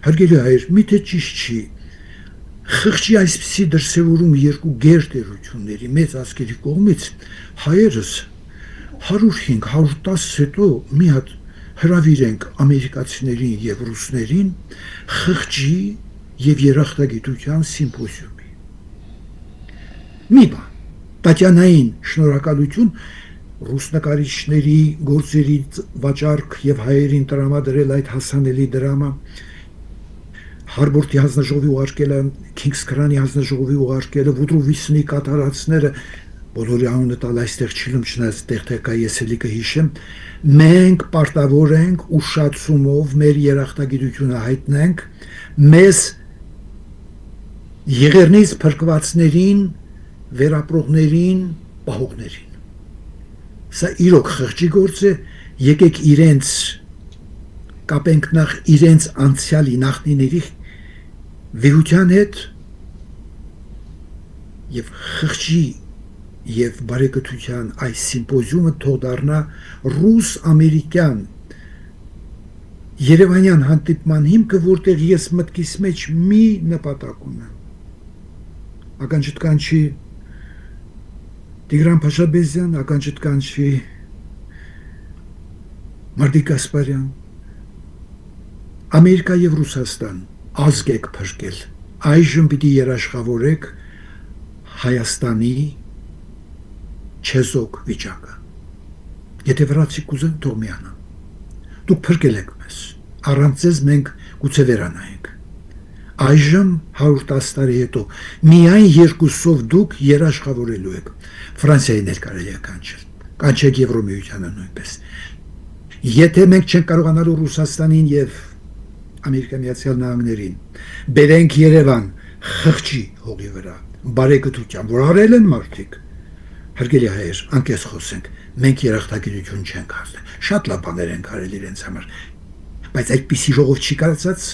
S2: Հարգելի հայր, միթե ճիշտ չի խղճի այսպիսի դրսևորում երկու գերտերությունների մեծ ազգերի կողմից հայերս 105-110 հետո մի հատ հրավիրենք ամերիկացիներին եւ ռուսներին խղճի եւ երախտագիտության սիմպոզիումի։ Մի բան, Տատյանային շնորհակալություն ռուս նկարիչների գործերի վաճառք եւ հայերին տրամադրել այդ հասանելի դրամա, Հարբորտի հանձնաժողովի ուղարկելը, Քինգսքրանի հանձնաժողովի ուղարկելը, Վուդրովիսնի կատարածները, բոլորի անունը տալ այստեղ չիլում չնայած տեղ-տեղ ես էլի կհիշեմ, մենք պարտավոր ենք ուշացումով մեր երախտագիտությունը հայտնենք մեզ եղերնից փրկվածներին, վերապրողներին, պահողներին։ Սա իրոք խղճի գործ է, եկեք իրենց կապենք նախ իրենց անցյալի նախնիների վեհության հետ եւ խղճի եւ բարեկեցության այս սիմպոզիումը թող դառնա ռուս-ամերիկյան Երևանյան հանդիպման հիմքը, որտեղ ես մտքիս մեջ մի նպատակ ունեմ։ Ականջտկանչի Տիգրան Փաշաբեզյան, ականջտկանչի Մարդիկ Գասպարյան, Ամերիկա եւ Ռուսաստան ազգ եք փրկել, այժմ պիտի երաշխավորեք Հայաստանի չեզոք վիճակը։ Եթե վրացի կուզեն թող միանան։ Դուք փրկել եք մեզ, առանց ձեզ մենք գուցե վերանայենք։ Այժմ 110 տարի հետո միայն երկուսով դուք երաշխավորելու եք։ Ֆրանսիային էլ կարելի է կանչել, կանչեք Եվրոմիությանը նույնպես։ Եթե մենք չենք կարողանալու Ռուսաստանին եւ Ամերիկա Միացյալ Նահանգներին բերենք Երևան խղճի հողի վրա, բարեկեցության, որ արել են մարդիկ, հարգելի հայեր, անկես խոսենք, մենք երախտագիտություն չենք հասնել, շատ լավ բաներ են արել իրենց համար, բայց այդպիսի ժողով չի կարծած,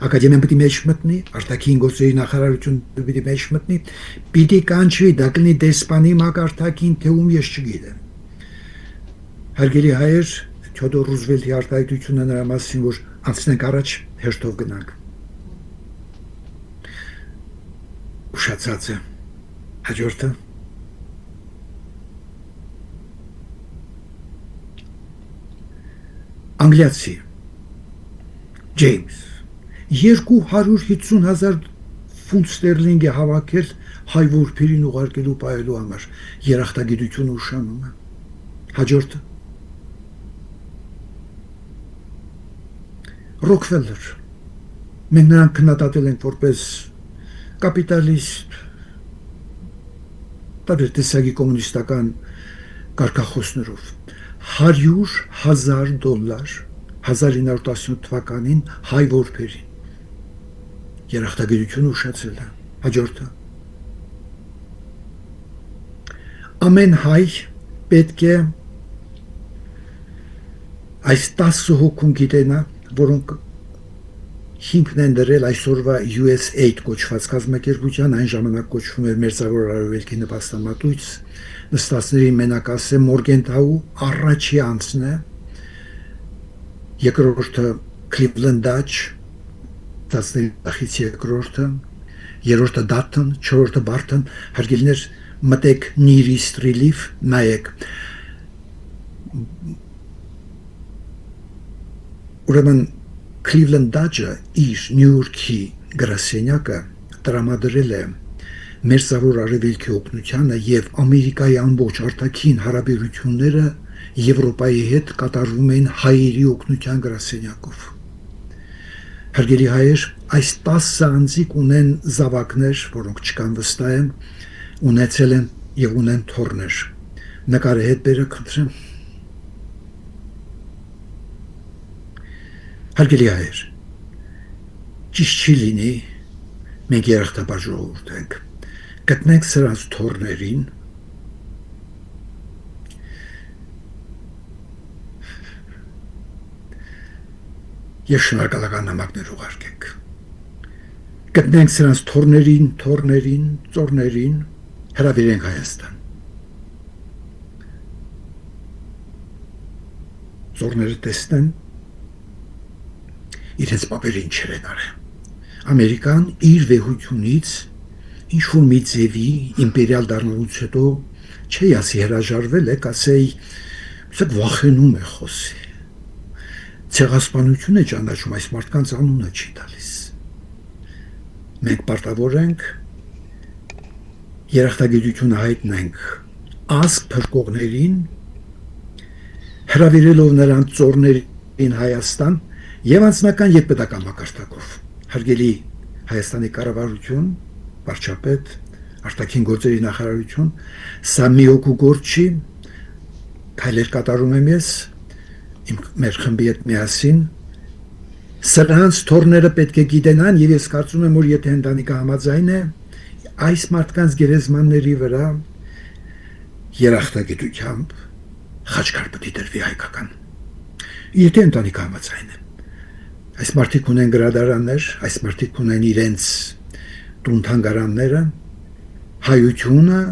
S2: ակադեմիան պիտի մեջ մտնի, արտաքին գործերի նախարարությունը պիտի մեջ մտնի, պիտի կանչվի, դա կլինի դեսպանի մակարդակին, թե ում ես չգիտեմ։ Հարգելի հայեր, Թեոդոր Ռուզվելտի արտահայտությունը նրա մասին, որ անցնենք առաջ, հերթով գնանք։ Ուշացած է, հաջորդը։ Անգլիացի, Ջեյմս, 250,000 ֆունտ ստերլինգ է հավաքել հայ որբերին ուղարկելու պահելու համար, երախտագիտությունը ուշանում է։ Հաջորդը։ Ռոքֆելլեր, մենք նրան քննադատել ենք որպես կապիտալիստ, տարբեր տեսակի կոմունիստական կարգախոսներով, $100,000 1918 թվականին հայ որբերին, երախտագիտությունը ուշացել է։ Հաջորդը ամեն հայ պետք է այս 10 հոգուն գիտենա, որոնք հիմքն են դրել այսօրվա USAID կոչված կազմակերպության, այն ժամանակ կոչվում էր Մերձավոր Արևելքի նպաստամատույց, նստածների մենակասե Մորգենթաու առաջի անձն է, երկրորդը Cleveland Dutch, դասների ախից երկրորդը, երրորդը Dutton, չորրորդը Barton, հարգելիներ մտեք Nearest Relief, նայեք։ Ուրեմն Cleveland Dutch-ը իր Նյու Յորքի գրասենյակը տրամադրել է Մերձավոր Արևելքի օգնությանը եւ Ամերիկայի ամբողջ արտաքին հարաբերությունները Եվրոպայի հետ կատարվում են հայերի օգնության գրասենյակով։ Հարգելի հայեր, այս 10 անձիկ ունեն զավակներ, որոնք չկան վստահ են, ունեցել են եւ ունեն թոռներ։ Նկարը հետ բերեք, խնդրեմ։ Հարգելի հայեր, ճիշտ չի լինի, մենք երախտապար ժողովուրդ ենք, գտնենք սրանց թոռներին, եւ շնորհակալական նամակներ ուղարկենք։ Գտնենք սրանց թոռներին, ծորներին, հրավիրենք Հայաստան։ Ծորները տեսնեն իրենց պապերին ինչեր են արել։ Ամերիկան իր վեհությունից ինչ-որ մի ձևի իմպերիալ դառնալուց հետո չի ասի հրաժարվել է, ասեի, սա վախենում է խոսի։ Ցեղասպանություն է ճանաչում, այս մարդկանց անունը չի տալիս։ Մենք պարտավոր ենք երախտագիտությունը հայտնենք ազգ փրկողներին, հրավիրելով նրանց ծորներին Հայաստան եւ անձնական եւ պետական մակարդակով։ Հարգելի Հայաստանի կառավարություն, վարչապետ, արտաքին գործերի նախարարություն, սա մի հոգու գործ չի, քայլեր կատարում եմ ես, մեր խմբի հետ միասին, սրանց թոռները պետք է գիտենան եւ ես կարծում եմ, որ եթե ընտանիքը համաձայն է, այս մարդկանց գերեզմանների վրա երախտագիտությամբ խաչքար պետք է դրվի հայկական։ Եթե ընտանիքը համաձայն է, այս մարդիկ ունեն գրադարաններ, այս մարդիկ ունեն իրենց տուն-թանգարանները, հայությունը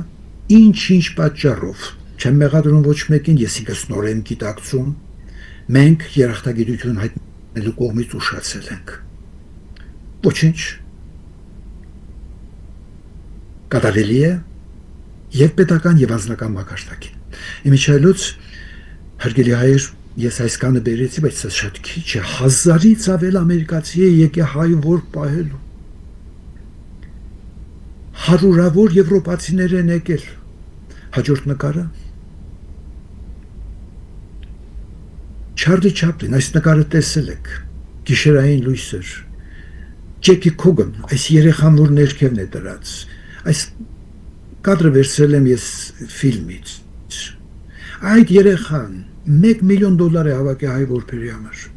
S2: ինչ-ինչ պատճառով, չեմ մեղադրում ոչ մեկին, ես ինքս նոր եմ գիտակցում, մենք երախտագիտություն հայտնելու կողմից ուշացել ենք։ Ոչինչ կատարելի է եւ պետական եւ անձնական մակարդակին։ Իմիջայլոց, հարգելի հայեր, ես այսքանը բերեցի, բայց սա շատ քիչ է, 1000-ից ավել ամերիկացի է եկե հայ որ պահելու։ Հարյուրավոր եվրոպացիներ են եկել։ Հաջորդ նկարը Չարլի Չապլին, այս նկարը տեսել եք, գիշերային լույսեր, Ջեկի Քոգան, այս երեխան որ ներքևն է դրած, այս կադրը վերցրել եմ ես ֆիլմից, այդ երեխան $1 միլիոն է հավաքի հայ որբերի համար,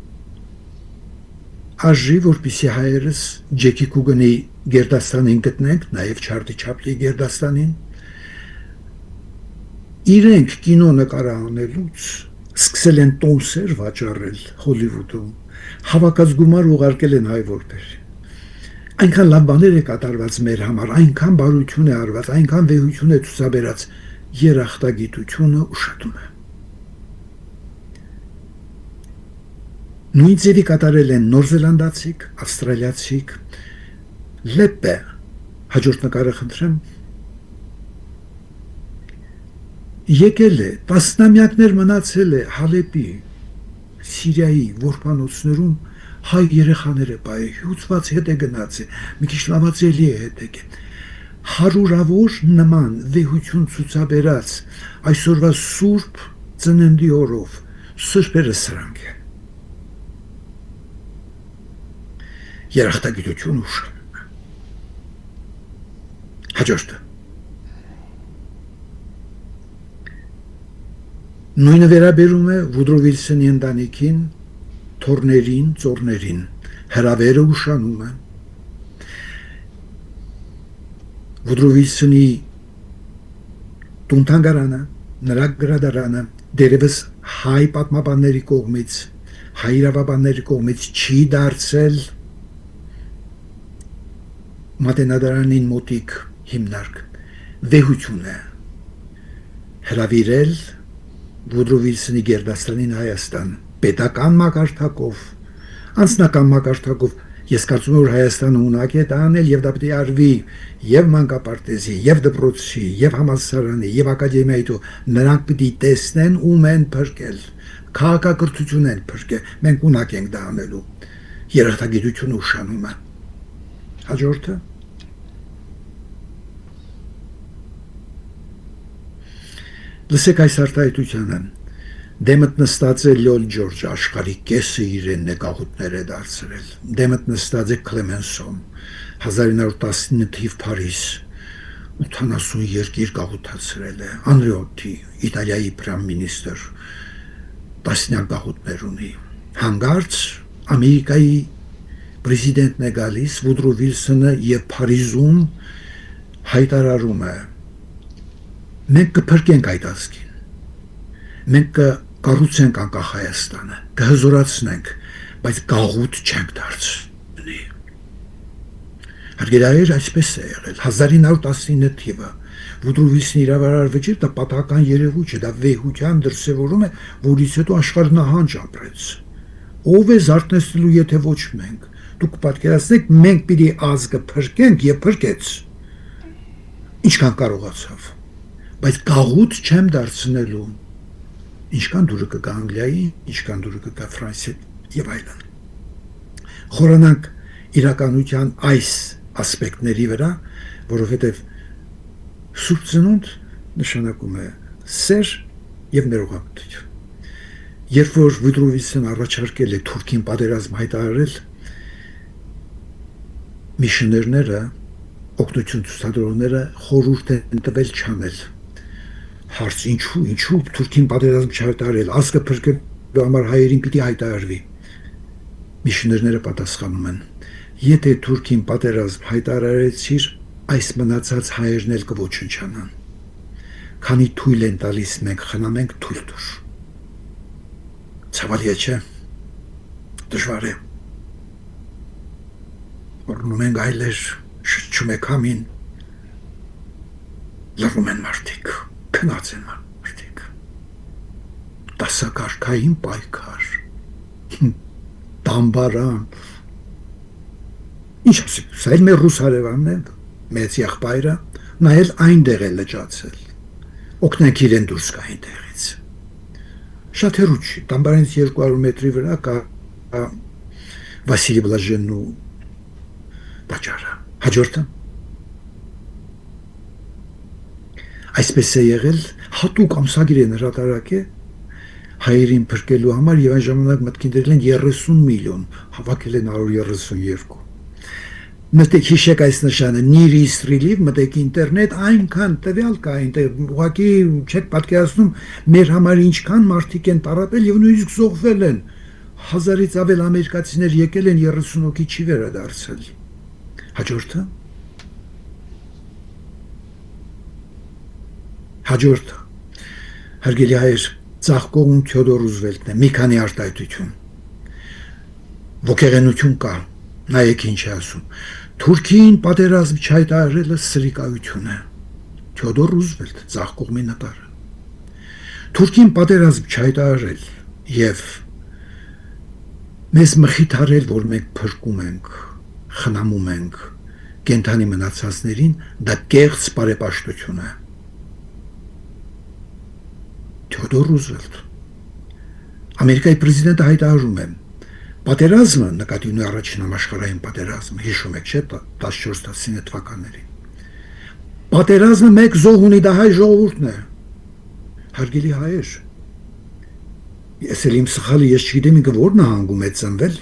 S2: արժի, որպեսզի հայերս Ջեկի Քոգանի գերդաստանին գտնենք, նաև Չարլի Չապլի գերդաստանին, իրենք կինո նկարը անելուց սկսել են տոմսեր վաճառել Հոլիվուդում, հավաքած գումար ուղարկել են հայ որբեր։ Այնքան լավ բաներ է կատարված մեր համար, այնքան բարություն է արված, այնքան վեհություն է ցուցաբերած, երախտագիտությունը ուշադրում է։ Նույն ձևի կատարել են նորզելանդացիք, ավստրալիացիք, Լեպե, հաջորդ նկարը խնդրեմ, եկել է, տասնամյակներ մնացել է Հալեպի, Սիրիայի որբանոցներում հայ երեխաներ է բայ, հյուծված հետ է գնաց է, մի քիչ լավացելի է հետ եկել։ Հարյուրավոր նման վեհություն ցուցաբերած այսօրվա սուրբ ծննդի օրով սրբերը սրանք է։ Երախտագիտություն ուշ։ Հաջորդը Նույնը վերաբերում է Վուդրո Վիլսոնի ընտանիքին, թոռներին, ծորներին, հրավերը ուշանում է։ Վուդրո Վիլսոնի տուն-թանգարանը, նրա գրադարանը դերևս հայ պատմաբանների կողմից, հայ իրավաբանների կողմից չի դարձել մատենադարանին մոտիկ հիմնարկ վեհություն է հրավիրել Վուդրո Վիլսոնի գերդաստանին Հայաստան պետական մակարդակով, անձնական մակարդակով ես կարծում եմ որ Հայաստանը ունակ է դա անել եւ դա պետք է արվի եւ մանկապարտեզի եւ դպրոցի եւ համալսարանի եւ ակադեմիայի դու նրանք պետք է տեսնեն ում են փրկել քաղաքակրթություն են փրկել մենք ունակ ենք դա անելու երախտագիտությունը ուշանում է հաջորդը լսեք այս արտահայտությունը դեմդ նստած է Լյոլ Ջորջը աշխարհի կեսը իրեն նկաղուտներ է դարձրել դեմդ նստած է Կլեմենսոն 1919 թիվ Փարիզ 80 երկիր գաղութացրել է Անրիոտի Իտալիայի պրեմիեր-մինիստրը տասնյակ գաղութներ ունի հանգարց Ամերիկայի պրեզիդենտն է գալիս Վուդրո Վիլսոնը եւ Փարիզում հայտարարում է մենք կփրկենք այդ ազգին մենք կառուցենք անկախ Հայաստանը կհզորացնենք բայց գաղութ չենք դարձնի հարգելի այսպես է եղել 1919 թիվը Վուդրո Վիլսոնի իրավարարվեճը դա պատահական երևույթ չէ դա վեհության դրսևորում է որից հետո աշխարհը նահանջ ապրեց ով է զարթնեցնելու եթե ոչ մենք դուք պատկերացնեք մենք պիտի ազգը փրկենք եւ փրկեց ինչքան կարողացավ բայց գաղութ չեմ դարձնելու ինչքան դուրը կգա Անգլիայի, ինչքան դուրը կգա Ֆրանսիայի եւ այլն։ Խորանանք իրականության այս ասպեկտների վրա, որովհետեւ Սուրբ Ծնունդ նշանակում է սեր եւ ներողամտություն։ Երբ որ Վուդրո Վիլսոնը առաջարկել է Թուրքին պատերազմ հայտարարել, միսիոներները, օգնություն ցուցադրողները խորհուրդ են տվել չանել։ Հարց ինչու Թուրքին պատերազմ չհայտարարել, ազգը փրկելու համար հայերին պիտի հայտարարվի։ Միսիոներները պատասխանում են. եթե Թուրքին պատերազմ հայտարարեցիր, այս մնացած հայերն էլ կոչնչանան։ Քանի թույլ են տալիս մենք խնամենք թույլ տուր։ Ցավալի է, չէ՞։ Դժվար է։ Օրնում ենք այլեր, շրջում եք համին, լռում են մարդիկ։ Քնած են մարդիկ դասակարգային պայքար դամբարան ինչ ասեք սա էլ մեր ռուս հարևանն է մեծ եղբայրը նա էլ այնտեղ է լճացել օգնենք իրեն դուրս գա այնտեղից շատ հեռու չի դամբարանից 200 մետրի վրա կա Վասիլի Բլաժենն ու տաճարը հաջորդը Այսպես է եղել հատուկ ամսագիր են հրատարակե հայերին փրկելու համար եւ այն ժամանակ մտքին դրել են 30 միլիոն, հավաքել են 132։ Մտեք հիշեք այս նշանը Near East Relief, մտեք ինտերնետ, այնքան տվյալ կա այնտեղ, ուղղակի չեք պատկերացնում մեր համար ինչքան մարդիկ են տարապել եւ նույնիսկ զոհվել են։ 1000-ից ավել ամերիկացիներ եկել են 30 հոգի չի վերադարձել։ Հաջորդը Հաջորդը հարգելի հայր ծաղկողուն Թեոդոր Ռուզվելտն է մի քանի արտահայտություն ոգեղենություն կա նայեք ինչ է ասում Թուրքին պատերազմ չհայտարարելը սրիկայություն է Թեոդոր Ռուզվելտ ծաղկողմի նկարը Թուրքին պատերազմ չհայտարարել եւ մեզ մխիթարել որ մենք փրկում ենք խնամում ենք կենթանի մնացածներին դա կեղծ բարեպաշտություն է Թեոդոր Ռուզվելտ Ամերիկայի պրեզիդենտը հայտարարում է պատերազմը նկատի ունի առաջին համաշխարհային պատերազմը հիշում եք չէ 14-19 թվականներին պատերազմը մեկ զոհ ունի դա հայ ժողովուրդն է հարգելի հայեր ես էլ իմ սխալը ես չգիտեմ ինքը որ նահանգում է ծնվել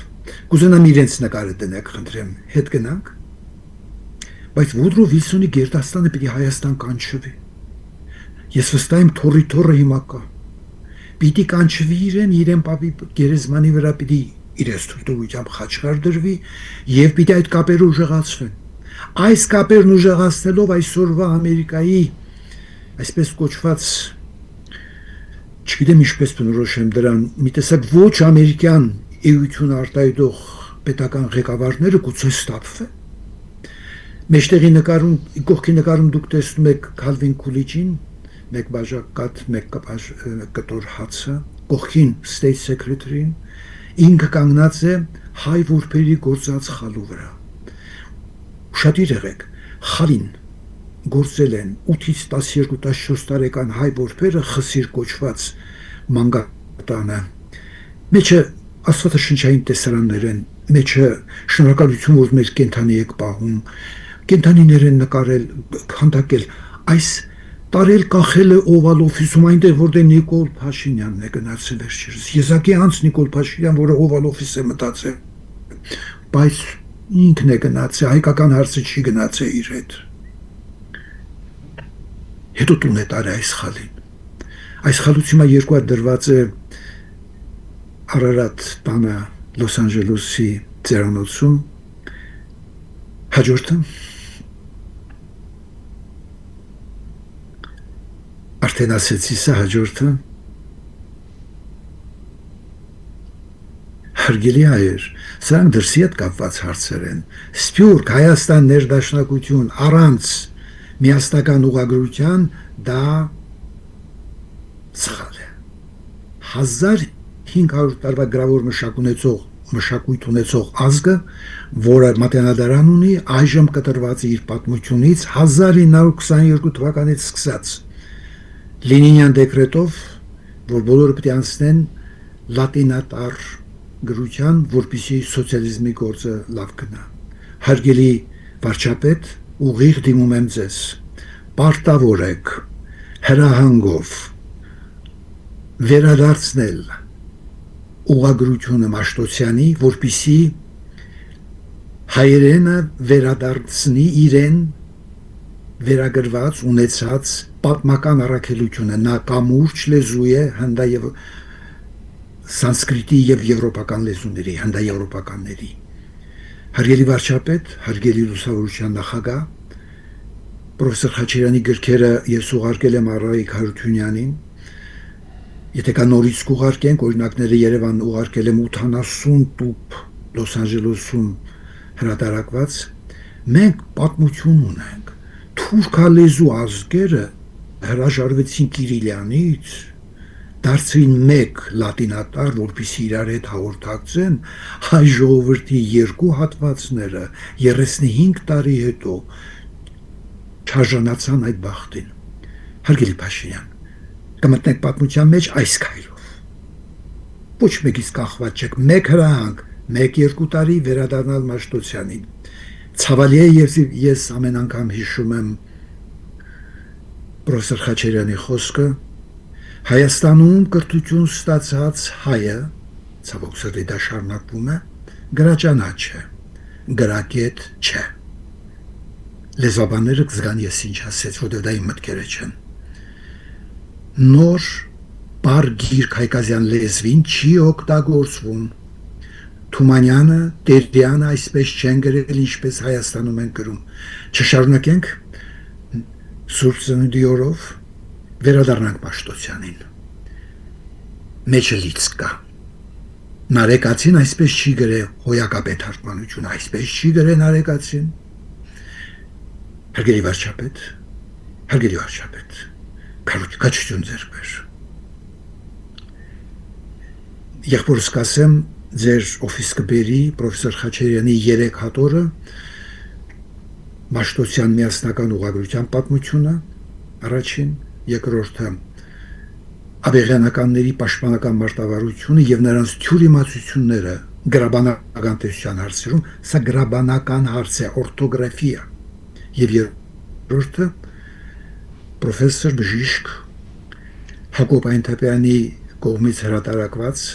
S2: կուզենամ իրենց նկարը դնեք խնդրեմ հետ գնանք բայց Վուդրո Վիլսոնի գերդաստանը պիտի Հայաստան կանչվի Ես վստահ եմ թորը հիմա կա։ Պիտի կանչվի իրեն պապի գերեզմանի վրա պիտի իրենց թույլտվությամբ խաչքար դրվի եւ պիտի այդ կապերը ուժեղացվեն։ Այս կապերն ուժեղացնելով այսօրվա Ամերիկայի այսպես կոչված, չգիտեմ ինչպես բնորոշեմ դրան, մի տեսակ ոչ ամերիկյան էություն արտահայտող պետական ղեկավարները գուցե ստապվեն։ Մեջտեղի նկարում, կողքի նկարում դուք տեսնում եք Քալվին Քուլիջին, մեկ բաժակ կաթ, մեկ կտոր հացը, կողքին State Secretary-ին, ինքը կանգնած է հայ որբերի գործած խալու վրա։ Ուշադիր եղեք, խալին գործել են 8-ից 12-14 տարեկան հայ որբերը խսիր կոչված մանգատանը։ Մեջը աստվածաշնչային տեսարաններ են, մեջը շնորհակալություն, որ մեր կենթանի եք պահում, կենթանիներ են նկարել, քանդակել, այս տարել կախել է Oval Office-ում, այնտեղ որտեղ Նիկոլ Փաշինյանն է գնացել վերջերս, եզակի անց Նիկոլ Փաշինյան, որը Oval Office է մտածել, բայց ինքն է գնացել, հայկական հարցը չի գնացել իր հետ։ Հետո տուն է տարի այս խալին։ Այս խալուց հիմա երկու հատ դրված է Արարատ տանը Լոս Անջելեսի ծերանոցում։ Հաջորդը արդեն ասեցի սա հաջորդը հարգելի հայեր, սրանք դրսի հետ կապված հարցեր են։ Սփյուռք Հայաստան ներդաշնակություն առանց միասնական ուղղագրության դա սխալ է։ 1500 տարվա գրավոր մշակույթ ունեցող ազգը, որը մատենադարան ունի, այժմ կտրված է իր պատմությունից 1922 թվականից սկսած Լենինյան դեկրետով, որ բոլորը պետք է անցնեն լատինատար գրության, որպեսզի սոցիալիզմի գործը լավ գնա։ Հարգելի վարչապետ, ուղիղ դիմում եմ ձեզ, պարտավոր եք հրահանգով վերադարձնել ուղղագրությունը Մաշտոցյանի, որպեսզի հայերենը վերադարձնի իրեն վերագրված ունեցած պատմական առաքելությունը, նա կամուրջ լեզու է հնդա սանսկրիտի եւ եվրոպական լեզուների, հնդաեվրոպականների։ Հարգելի վարչապետ, հարգելի լուսավորության նախագահ, պրոֆեսոր Խաչարյանի գրքերը ես ուղարկել եմ Արայիկ Հարությունյանին։ Եթե կա նորից կուղարկենք, օրինակները Երևան ուղարկել եմ 80 տուփ Լոս Անջելեսում հրատարակված, մենք պատմություն ունենք։ Թուրքալեզու ազգերը հրաժարվեցին Կիրիլյանից, դարձրին մեկ լատինատար, որպեսզի իրար հետ հաղորդակցեն, հայ ժողովրդի երկու հատվածները 35 տարի հետո չարժանացան այդ բախտին։ Հարգելի Փաշինյան, կմտնենք պատմության մեջ այս քայլով։ Ոչ մեկից կախված չեք, մեկ հրահանգ, 1-2 տարի վերադառնալ Մաշտոցյանին։ Ցավալի է, ես ամեն անգամ հիշում եմ պրոֆեսոր Խաչարյանի խոսքը, Հայաստանում կրթություն ստացած հայը, ցավոք սրտի դա շարունակվում է, գրաճանաչ է, գրակետ չէ։ Լեզվաբանները կզգան ես ինչ ասեց, որտեղ դա իմ մտքերը չեն։ Նոր բառ գիրք հայկազյան լեզվին չի օգտագործվում։ Թումանյանը, Տերյանը այսպես չեն գրել, ինչպես Հայաստանում են գրում։ Չշարունակենք Սուրբ Ծնունդի օրով վերադառնանք Մաշտոցյանին։ Մեջը լիցք կա։ Նարեկացին այսպես չի գրել հոյակապետ հարկմանությունը, այսպես չի գրել նարեկացին։ Հարգելի վարչապետ, քաջություն ձեռք բեր։ Եղբորս կասեմ, ձեր օֆիս կբերի պրոֆեսոր Խաչարյանի 3 հատորը Մաշտոցյան միասնական ուղղագրության պատմությունը, առաջին, երկրորդը աբեղյանականների պաշտպանական մարտավարությունը եւ նրանց թյուրիմացությունները գրաբանական տեսության հարցերում, սա գրաբանական հարց է, օրթոգրաֆիա, եւ երրորդը պրոֆեսոր բժիշկ Հակոբ Այնթապյանի կողմից հրատարակված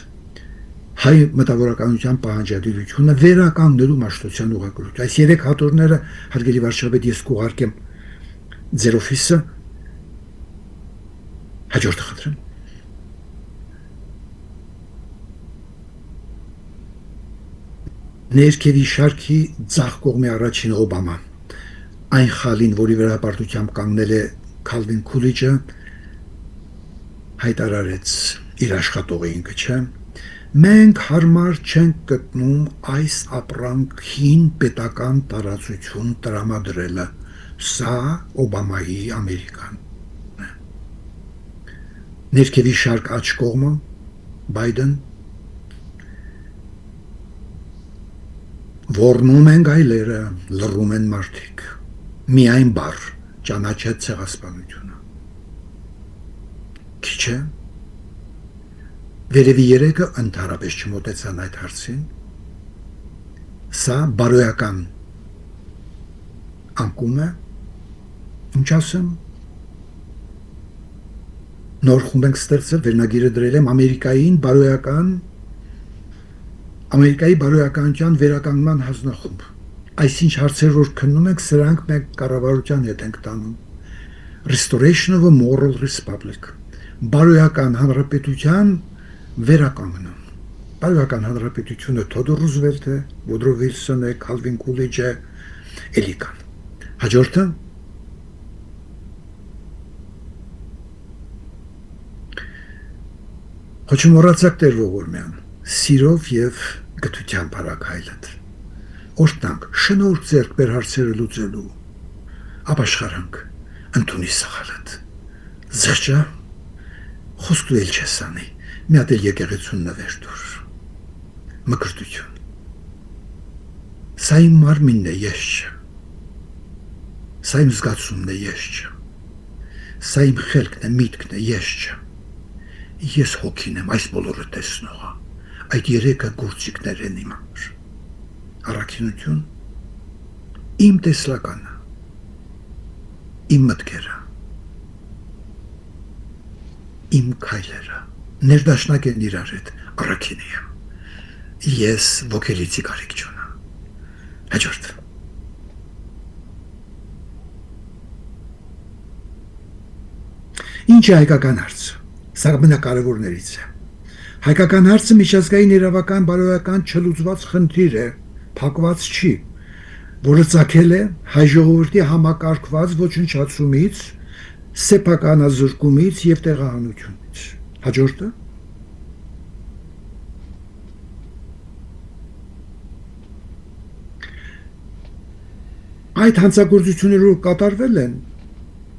S2: հայ մտավորականության պահանջատիրությունը վերականգնելու Մաշտոցյան ուղղագրություն։ Այս 3 հատորները, հարգելի վարչապետ, ես կուղարկեմ ձեր օֆիսը, հաջորդը խնդրեմ։ Ներքևի շարքի ձախ կողմի առաջին Օբամա, այն խալին, որի վրա պարտությամբ կանգնել է Քալվին Քուլիջը, հայտարարեց իր աշխատողի ինքը, չէ, մենք հարմար չենք գտնում այս ապրանքին պետական տարածություն տրամադրելը, սա Օբամայի Ամերիկան է։ Ներքևի շարք աջ կողմը Բայդեն Որնում են գայլերը, լռում են մարդիկ, միայն բառ ճանաչեց ցեղասպանությունը։ Քիչ է, վերևի երեքը ընդհանրապես չմոտեցան այդ հարցին, սա բարոյական անկում է, ինչ ասեմ, նոր խումբ ենք ստեղծել, վերնագիրը դրել եմ Ամերիկայի բարոյականության վերականգնման հանձնախումբ։ Այսինչ հարցեր, որ քննում ենք, սրանք մենք կառավարության հետ ենք տանում։ Restoration of a Moral Republic, բարոյական հանրապետության վերականգնում։ Բարոյական հանրապետությունը Թոդոր Ռուզվելտ է, Վուդրո Վիլսոն է, Քալվին Քուլիջը, էլի կան։ Հաջորդը Խոչի մոռացակ Տեր ողորմյան, սիրով եւ գթությամբ հարակայլդ։ Օրտնանք, շնորհք ձեռք բեր հարցերը լուծելու, ապաշխարանք, ընդունի սխալդ։ Զղջա, խոսք դու էլ չես անի, մի հատ էլ եկեղեցուն նվեր դուր։ Մկրտություն։ Սա իմ մարմինն է, ես չէ։ Սա իմ զգացումն է, ես չէ։ Սա իմ խելքն է, միտքն է, ես չէ։ Ես հոգին եմ, այս բոլորը տեսնողը, այդ երեքը գործիքներ են իմ համար։ Առաքինություն, իմ տեսլականը, իմ մտքերը, իմ քայլերը, ներդաշնակ են իրար հետ, առաքինի եմ, ես ոգելիցի կարիք չունեմ։ Հաջորդ։ Ինչ է հայկական հարց, սա ամենակարևորներից է։ Հայկական հարցը միջազգային իրավական բարոյական չլուծված խնդիր է, փակված չի, որը ծագել է հայ ժողովրդի համակարգված ոչնչացումից, սեփականազրկումից եւ տեղահանությունից։ Հաջորդը այդ հանցագործությունները կատարվել են,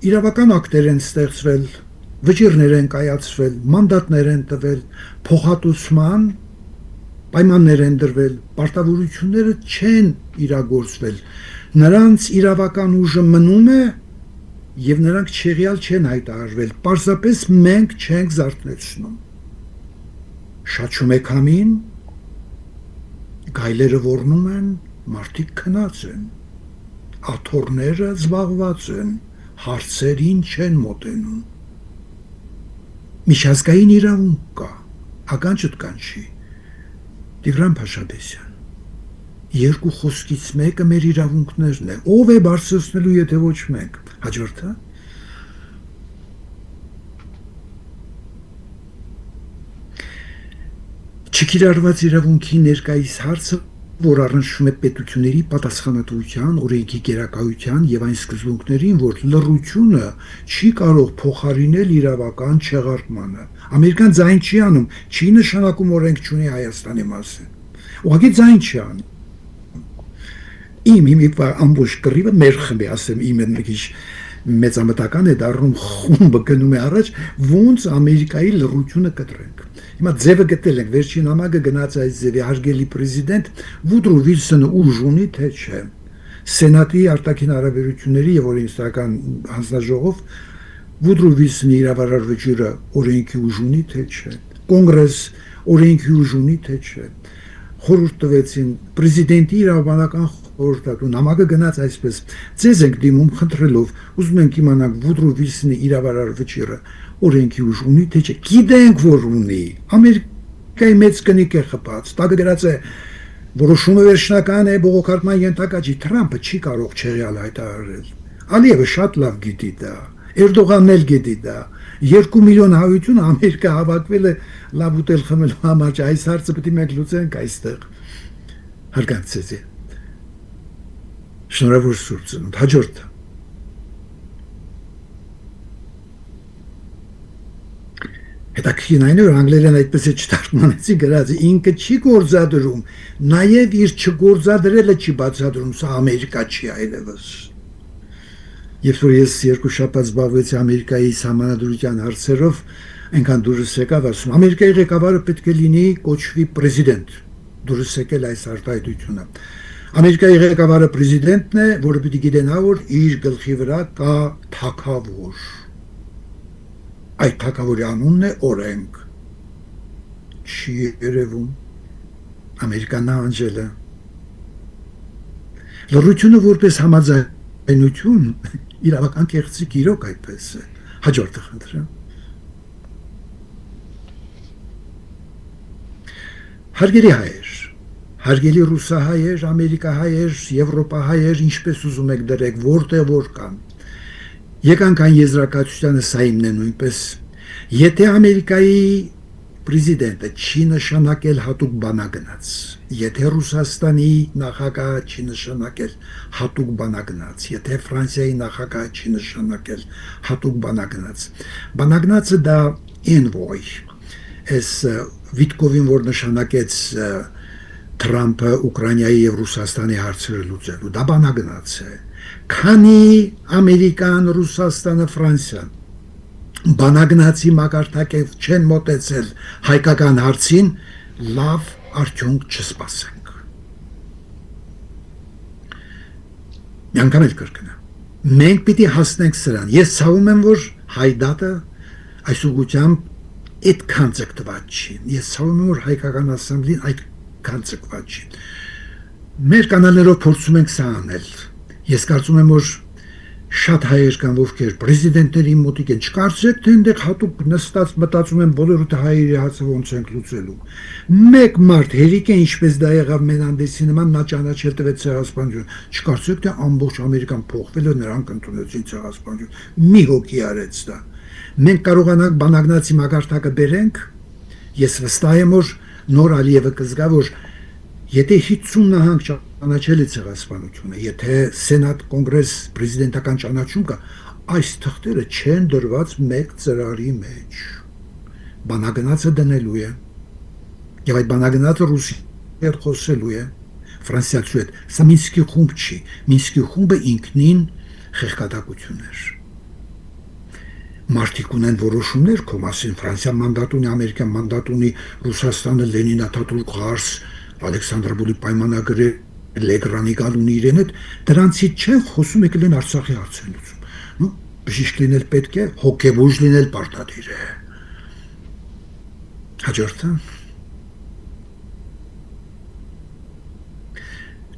S2: իրավական ակտեր են ստեղծվել, վճիռներ են կայացվել, մանդատներ են տվել, փոխհատուցման պայմաններ են դրվել, պարտավորությունները չեն իրագործվել, նրանց իրավական ուժը մնում է եւ նրանք չեղյալ չեն հայտարարվել, պարզապես մենք չենք զարթնեցնում։ Շաչում է քամին, գայլերը ոռնում են, մարդիկ քնած են, աթոռները զբաղված են, հարցերին չեն մոտենում։ Միջազգային իրավունք կա, ականջդ կանչի, Տիգրան Փաշաբեսյան, երկու խոսքից մեկը մեր իրավունքներն է, ով է բարձրացնելու, եթե ոչ մենք։ Հաջորդը չկիրառված իրավունքի ներկայիս հարցը, որ առնչվում է պետությունների պատասխանատվության, օրենքի գերակայության եւ այն սկզբունքներին, որ լռությունը չի կարող փոխարինել իրավական չեղարկմանը։ Ամերիկան ձայն չի անում, չի նշանակում օրենք չունի Հայաստանի մասին։ Ուղղակի ձայն չի անում։ Իմ ամբողջ կռիվը մեր խմբի, ասեմ, իմ մի քիչ մեծամտական է դառնում, խումբը գնում է առաջ, ոնց Ամերիկայի լռությունը կտրենք։ Հիմա ձևը գտել ենք, վերջին համագը գնաց այս ձևի, հարգելի պրեզիդենտ, Վուդրո Վիլսոնը ուժ ունի, թե չէ։ Սենատի արտաքին հարաբերությունների եւ օրենսդրական հանձնաժողով Վուդրո Վիլսոնի իրավարար վճիռը օրենքի ուժ ունի, թե չէ։ Կոնգրես օրենքի ուժ ունի, թե չէ։ Խորհուրդ տվեցին պրեզիդենտի իրավաբանական խորհրդակում, համագը գնաց այսպես, ձեզ ենք դիմում խնդրելով, ուզում ենք իմանանք Վուդրո Վիլսոնի իրավարար վճիռը օրենքի ուժ ունի, թե չէ։ Գիտենք, որ ունի։ Ամերիկայի մեծ կնիկ է խփած, տակը գրած է որոշումը վերջնական է, բողոքարկման ենթակա չի, Թրամփը չի կարող չեղյալ հայտարարել։ Ալիևը շատ լավ գիտի դա, Էրդողանն էլ գիտի դա։ 2 միլիոն հայություն Ամերիկա հավաքվել է լավ ուտել խմելու համար, այս հարցը պետք է մենք լուծենք այստեղ։ Հարգանք ձեզ։ Շնորհավոր Սուրբ Ծնունդ։ Հաջորդը։ Հետաքրքիր այն է, որ անգլերեն այդպես է չթարգմանեցի գրած, ինքը չի գործադրում, նաև իր չգործադրելը չի բացատրում, սա Ամերիկա չի այլևս։ Երբ որ ես երկու շաբաթ զբաղվեցի Ամերիկայի համանդրության հարցերով, այնքան դուրս եկավ, ասում Ամերիկայի ղեկավարը պետք է լինի կոչվի պրեզիդենտ։ Դուրս եկել այս արտահայտությունը։ Ամերիկայի ղեկավարը պրեզիդենտն է, որը պիտի գիտենա, որ իր գլխի վրա կա թագավոր։ Այդ թագավորի անունն է օրենք։ Չի երևում Ամերիկան նահանջելը։ Լռությունը որպես համաձայնություն իրավական կեղծիք իրոք այդպես է։ Հաջորդը խնդրեմ։ Հարգելի հայեր, հարգելի ռուսահայեր, ամերիկահայեր, եվրոպահայեր, ինչպես ուզում եք դրեք, որտեղ որ կան։ Եկանք այն եզրակացությանը սա իմն է նույնպես, եթե Ամերիկայի պրեզիդենտը չի նշանակել հատուկ բանագնաց, եթե Ռուսաստանի նախագահը չի նշանակել հատուկ բանագնաց, եթե Ֆրանսիայի նախագահը չի նշանակել հատուկ բանագնաց, բանագնացը դա envoy, այս Վիտկովին, որ նշանակեց Թրամփը Ուկրաինայի եւ Ռուսաստանի հարցերը լուծելու, դա բանագնաց է։ Քանի Ամերիկան, Ռուսաստանը, Ֆրանսիան բանագնացի մակարդակով չեն մոտեցել հայկական հարցին, լավ արդյունք չսպասենք։ Մի անգամ էլ կրկնեմ։ Մենք պիտի հասնենք սրան։ Ես ցավում եմ, որ հայդատը այս ուղղությամբ այդքան ձգտված չի։ Ես ցավում եմ, որ հայկական ասամբլին այդքան ձգտված չի։ Մեր կանալներով փորձում ենք սա անել։ Ես կարծում եմ, որ շատ հայեր կան, ովքեր պրեզիդենտների մոտիկ են, չկարծեք, թե այնտեղ հատուկ նստած մտածում են բոլորը թե հայերի հարցը ոնց ենք լուծելու։ Մեկ մարդ հերիք է, ինչպես դա եղավ Մենանդեսի նման, նա ճանաչել տվեց ցեղասպանություն։ Չկարծեք, թե ամբողջ Ամերիկան փոխվել է, նրանք ընդունեցին ցեղասպանություն։ Մի հոգի արեց դա։ Մենք կարողանանք բանագնացի մակարդակը բերենք։ Ես վստահ եմ, որ նոր Ալիևը կզգա, որ եթե 50 նահանգ ճանաչել է ցեղասպանությունը, եթե Սենատ, Կոնգրես, պրեզիդենտական ճանաչում կա, այս թղթերը չեն դրված մեկ ծրարի մեջ։ Բանագնացը դնելու է։ Եվ այդ բանագնացը ռուսի հետ խոսելու է, ֆրանսիացու հետ։ Սա Մինսկի խումբ չի։ Մինսկի խումբը ինքնին խեղկատակություն էր։ Մարդիկ ունեն որոշումներ քո մասին, Ֆրանսիան մանդատ ունի, Ամերիկան մանդատ ունի, Ռուսաստանը Լենինաթաթուլք հարց, Ալեքսանդր Բուլի պայմանագրեր, Լեգրանի գալ ունի իրեն հետ, դրանցից չեն խոսում եկել են Արցախի հարցեր լուծում։ Նու բժիշկ լինել պետք է, հոգեբուժ լինել պարտադիր է։ Հաջորդը։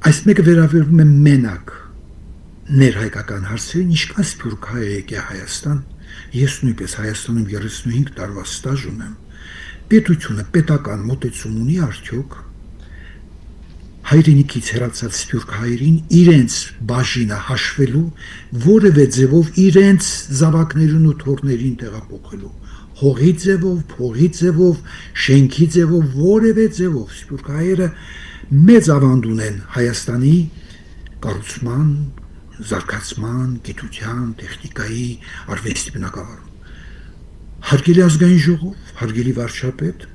S2: Այս մեկը վերաբերվում է մենակ ներհայկական հարցերին, ինչքան սփյուռք հայ է եկել Հայաստան։ Ես նույնպես Հայաստանում 35 տարվա ստաժ ունեմ։ Պետությունը պետական մոտեցում ունի արդյոք հայրենիքից հեռացած սփյուռք հայերին իրենց բաժինը հաշվելու, որևէ ձևով իրենց զավակներին ու թոռներին տեղափոխելու, հողի ձևով, փողի ձևով, շենքի ձևով, որևէ ձևով սփյուռք հայերը մեծ ավանդ ունեն Հայաստանի կառուցման, զարգացման, գիտության, տեխնիկայի, արվեստի բնագավառում։ Հարգելի ազգային ժողով, հարգելի վարչապետ,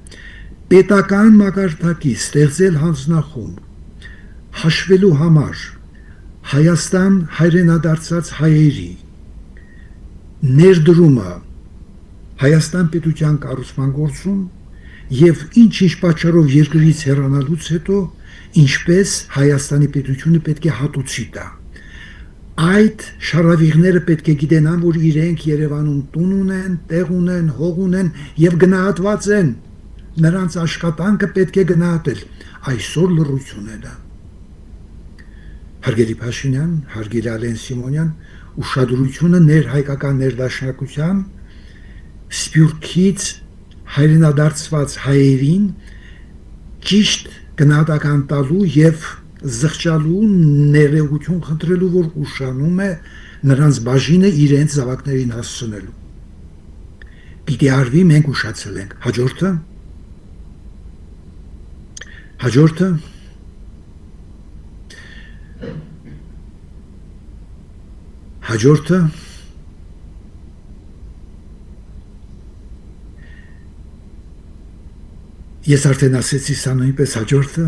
S2: պետական մակարդակի ստեղծել հանձնախումբ հաշվելու համար Հայաստան հայրենադարձած հայերի ներդրումը Հայաստան պետության կառուցման գործում եւ ինչ-ինչ պատճառով երկրից հեռանալուց հետո ինչպես Հայաստանի պետությունը պետք է հատուցի տա։ Այդ շարավիղները պետք է գիտենան, որ իրենք Երևանում տուն ունեն, տեղ ունեն, հող ունեն եւ գնահատված են։ Նրանց աշխատանքը պետք է գնահատել։ Այսօր լռություն է դա։ Հարգելի Փաշինյան, հարգելի Ալեն Սիմոնյան, ուշադրությունը ներհայկական ներդաշնակության սփյուռքից հայրենադարձված հայերին ճիշտ գնահատական տալու եւ զղջալու ներեգություն խնդրելու, որ ուշանում է նրանց բաժինը իրենց զավակներին հասցնելու։ Պիտի արվի, մենք ուշացել ենք։ Հաջորդը Հաջորդը ես արդեն ասեցի սա նույնպես հաջորդը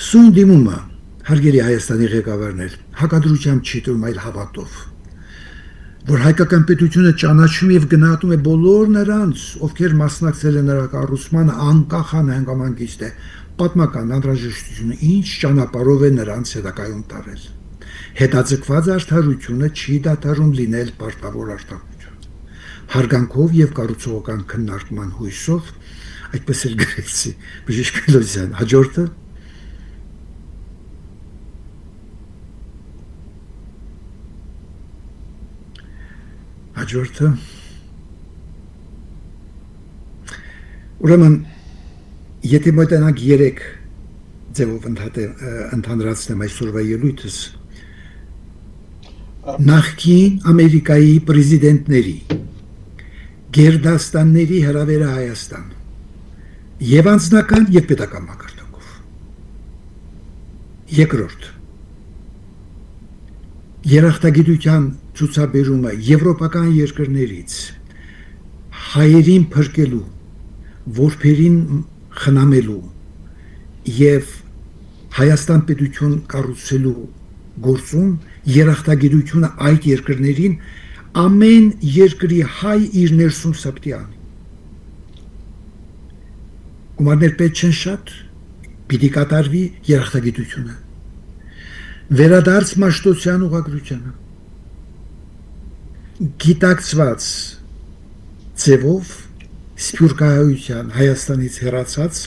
S2: Սուն դիմումը հարգելի Հայաստանի ղեկավարներ հակադրությամբ չի տում այլ հավատով որ հայկական պետությունը ճանաչում եւ գնահատում է բոլոր նրանց ովքեր մասնակցել են նրա կառուցմանը անկախ հանգամանքից է պատմական անհրաժեշտությունը ինչ ճանապարհով է նրանց հետագայում տարել հետաձգված արդարությունը չի դադարում լինել պարտավոր արդարություն հարգանքով եւ կառուցողական քննարկման հույսով այդպես էլ գրեցի բժիշկ Պելոսյան հաջորդը Հաջորդը Ուրեմն եթե մոտենանք 3 ձևով ընդհանրացնեմ այսօրվա ելույթս նախկին Ամերիկայի պրեզիդենտների Գերդաստանների հրավերը Հայաստան եւ անձնական եւ պետական մակարդակով երկրորդ երախտագիտության ցուցաբերումը եվրոպական երկրներից հայերին փրկելու, որբերին խնամելու եւ Հայաստան պետություն կառուցելու գործում երախտագիտությունը այդ երկրներին ամեն երկրի հայ իր ներսում սպտի անի։ Գումարներ պետք չեն շատ, պիտի կատարվի երախտագիտությունը։ Վերադարձ Մաշտոցյան ուղղագրությանը գիտակցված ձևով սփյուռքահայության Հայաստանից հեռացած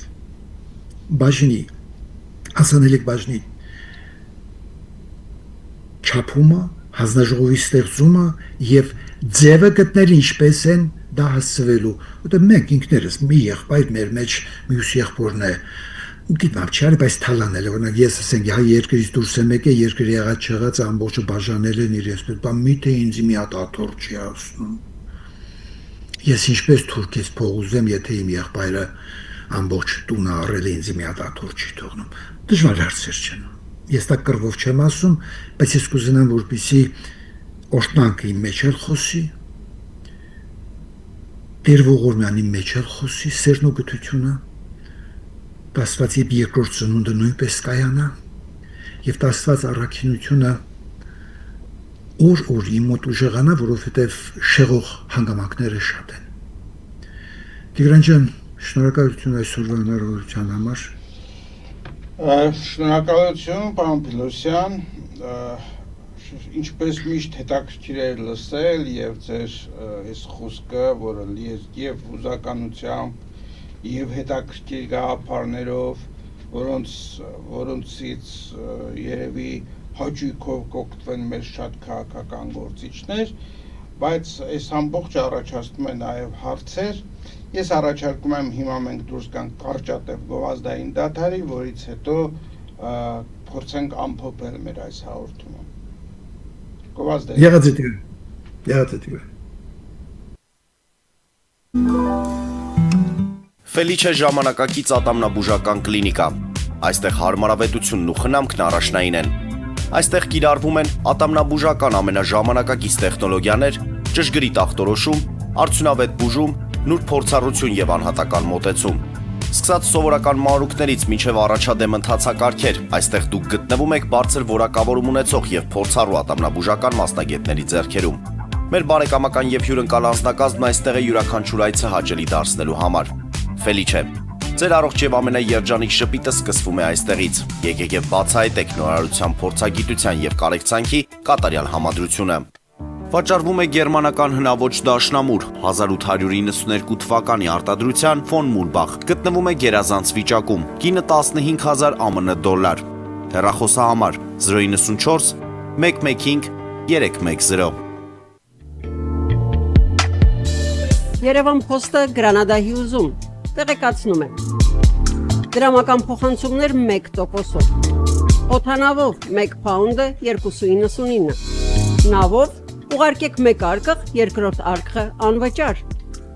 S2: բաժնի հասանելիք բաժնի չափումը հանձնաժողովի ստեղծումը եւ ձևը գտնել ինչպես են դա հասցվելու որտեղ մենք ինքներս մի եղբայր մեր մեջ մյուս եղբորն է գիտեմ չարի բայց թալանել օրինակ ես ասենք հայ երկրից դուրս եմ եկել երկրի եղած չեղած ամբողջը բաժանել են իրենց պետք բա միթե ինձ մի հատ աթոռ չի ասնում ես ինչպես թուրքից փող ուզեմ եթե իմ եղբայրը ամբողջ տունը առել է ինձ մի հատ աթոռ չի թողնում դժվար հարցեր չեն ես դա կռվով չեմ ասում բայց ես կուզենամ որպեսզի օշտանքը իմ մեջ էլ խոսի Տեր Ողորմյանի մեջ էլ խոսի սերն ու գթությունը Աստվածի երկրորդ ծնունդը նույնպես կայանա եւ Աստված առաքինությունը օր իմ մոտ ուժեղանա, որովհետեւ շեղող հանգամանքները շատ են։ Տիգրան ջան, շնորհակալություն այսօրվա հնարավորության համար։
S1: Շնորհակալություն, պարոն Պելոսյան, ինչպես միշտ հետաքրքիր է լսել եւ ձեր այս խոսքը, որը լի է եւ հուզականությամբ եւ հետաքրքիր գաղափարներով, որոնցից երևի հաճույքով կօգտվեն մեր շատ քաղաքական գործիչներ, բայց այս ամբողջը առաջացնում է նաեւ հարցեր։ Ես առաջարկում եմ հիմա մենք դուրս գանք կարճատև գովազդային դադարի, որից հետո փորձենք ամփոփել մեր այս հաղորդումը։ Գովազդային։
S2: Եղած է։
S3: Ֆելիչե ժամանակակից ատամնաբուժական կլինիկա։ Այստեղ հարմարավետությունն ու խնամքն առաջնային են։ Այստեղ կիրառվում են ատամնաբուժական ամենաժամանակակից տեխնոլոգիաներ, ճշգրիտ ախտորոշում, արդյունավետ բուժում, նուրբ փորձառություն եւ անհատական մոտեցում։ Սկսած սովորական մանրուքներից մինչև առաջադեմ ընթացակարգեր, այստեղ դուք գտնվում եք բարձր որակավորում ունեցող եւ փորձառու ատամնաբուժական մասնագետների ձեռքերում։ Մեր բարեկամական եւ հյուրընկալ անձնակազմն այստեղ է յուրաքանչյուր այցը հաճելի դարձնելու համար։ Ֆելիչե, ձեր առողջ եւ ամենաերջանիկ շպիտը սկսվում է այստեղից։ Եկեք եւ բացահայտեք նորարարության փորձագիտության եւ կարեկցանքի կատարյալ համադրությունը։ Վաճառվում է գերմանական հնաոճ դաշնամուր 1892 թվականի արտադրության ֆոն Մուրբախ։ Գտնվում է գերազանց վիճակում։ Կինը 15000 ԱՄՆ դոլար։ Հեռախոսահամար 094 115 310
S4: Երևան փոստը Գրանադայի ուզում տեղեկացնում է դրամական փոխանցումներ 1%-ով օդանավով 1 փաունդը 2.99 նավով ուղարկեք 1 արկղ երկրորդ արկղը անվճար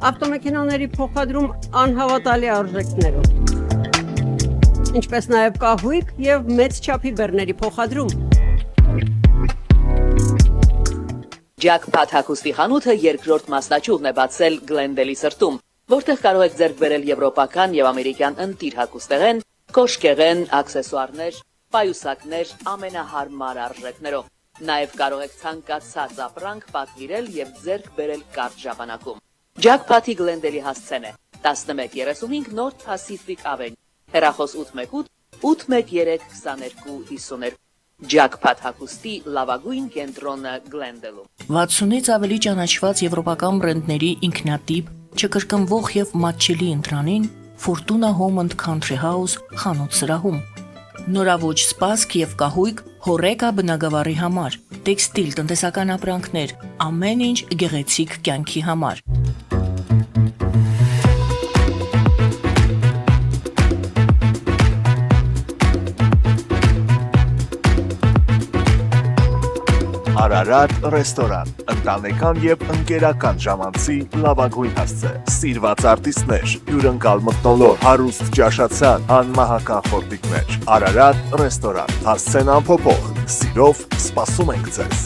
S4: ավտոմեքենաների փոխադրում անհավատալի արժեքներով ինչպես նաև կահույք եւ մեծ չափի բեռների փոխադրում։
S5: Jackpot հագուստի խանութը երկրորդ մասնաճյուղն է բացել Գլենդելի սրտում, որտեղ կարող եք ձեռք բերել եվրոպական եւ ամերիկյան ընտիր հագուստեղեն, կոշկեղեն, աքսեսուարներ, պայուսակներ ամենահարմար արժեքներով։ Նաև կարող եք ցանկացած ապրանք պատվիրել եւ ձեռք բերել կարճ ժամանակում։ Jackpot-ի Գլենդելի հասցեն է 1135 North Pacific Avenue, հեռախոս 818 813 2252։ Jackpot հագուստի լավագույն կենտրոնը Գլենդելում։
S6: 60-ից ավելի ճանաչված եվրոպական բրենդների ինքնատիպ, չկրկնվող եւ մատչելի ընտրանին Fortuna Home and Country House խանութ սրահում։ Նորաոճ սպասք եւ կահույք հորեկա բնագավառի համար, տեքստիլ տնտեսական ապրանքներ, ամեն ինչ գեղեցիկ կյանքի համար։
S7: Արարատ ռեստորան, ընտանեկան եւ ընկերական ժամանցի լավագույն հասցե, սիրված արտիստներ, հյուրընկալ մթնոլորտ, հարուստ ճաշացան, անմահական խորտիկներ։ Արարատ ռեստորան, հասցեն անփոփոխ, սիրով սպասում ենք ձեզ։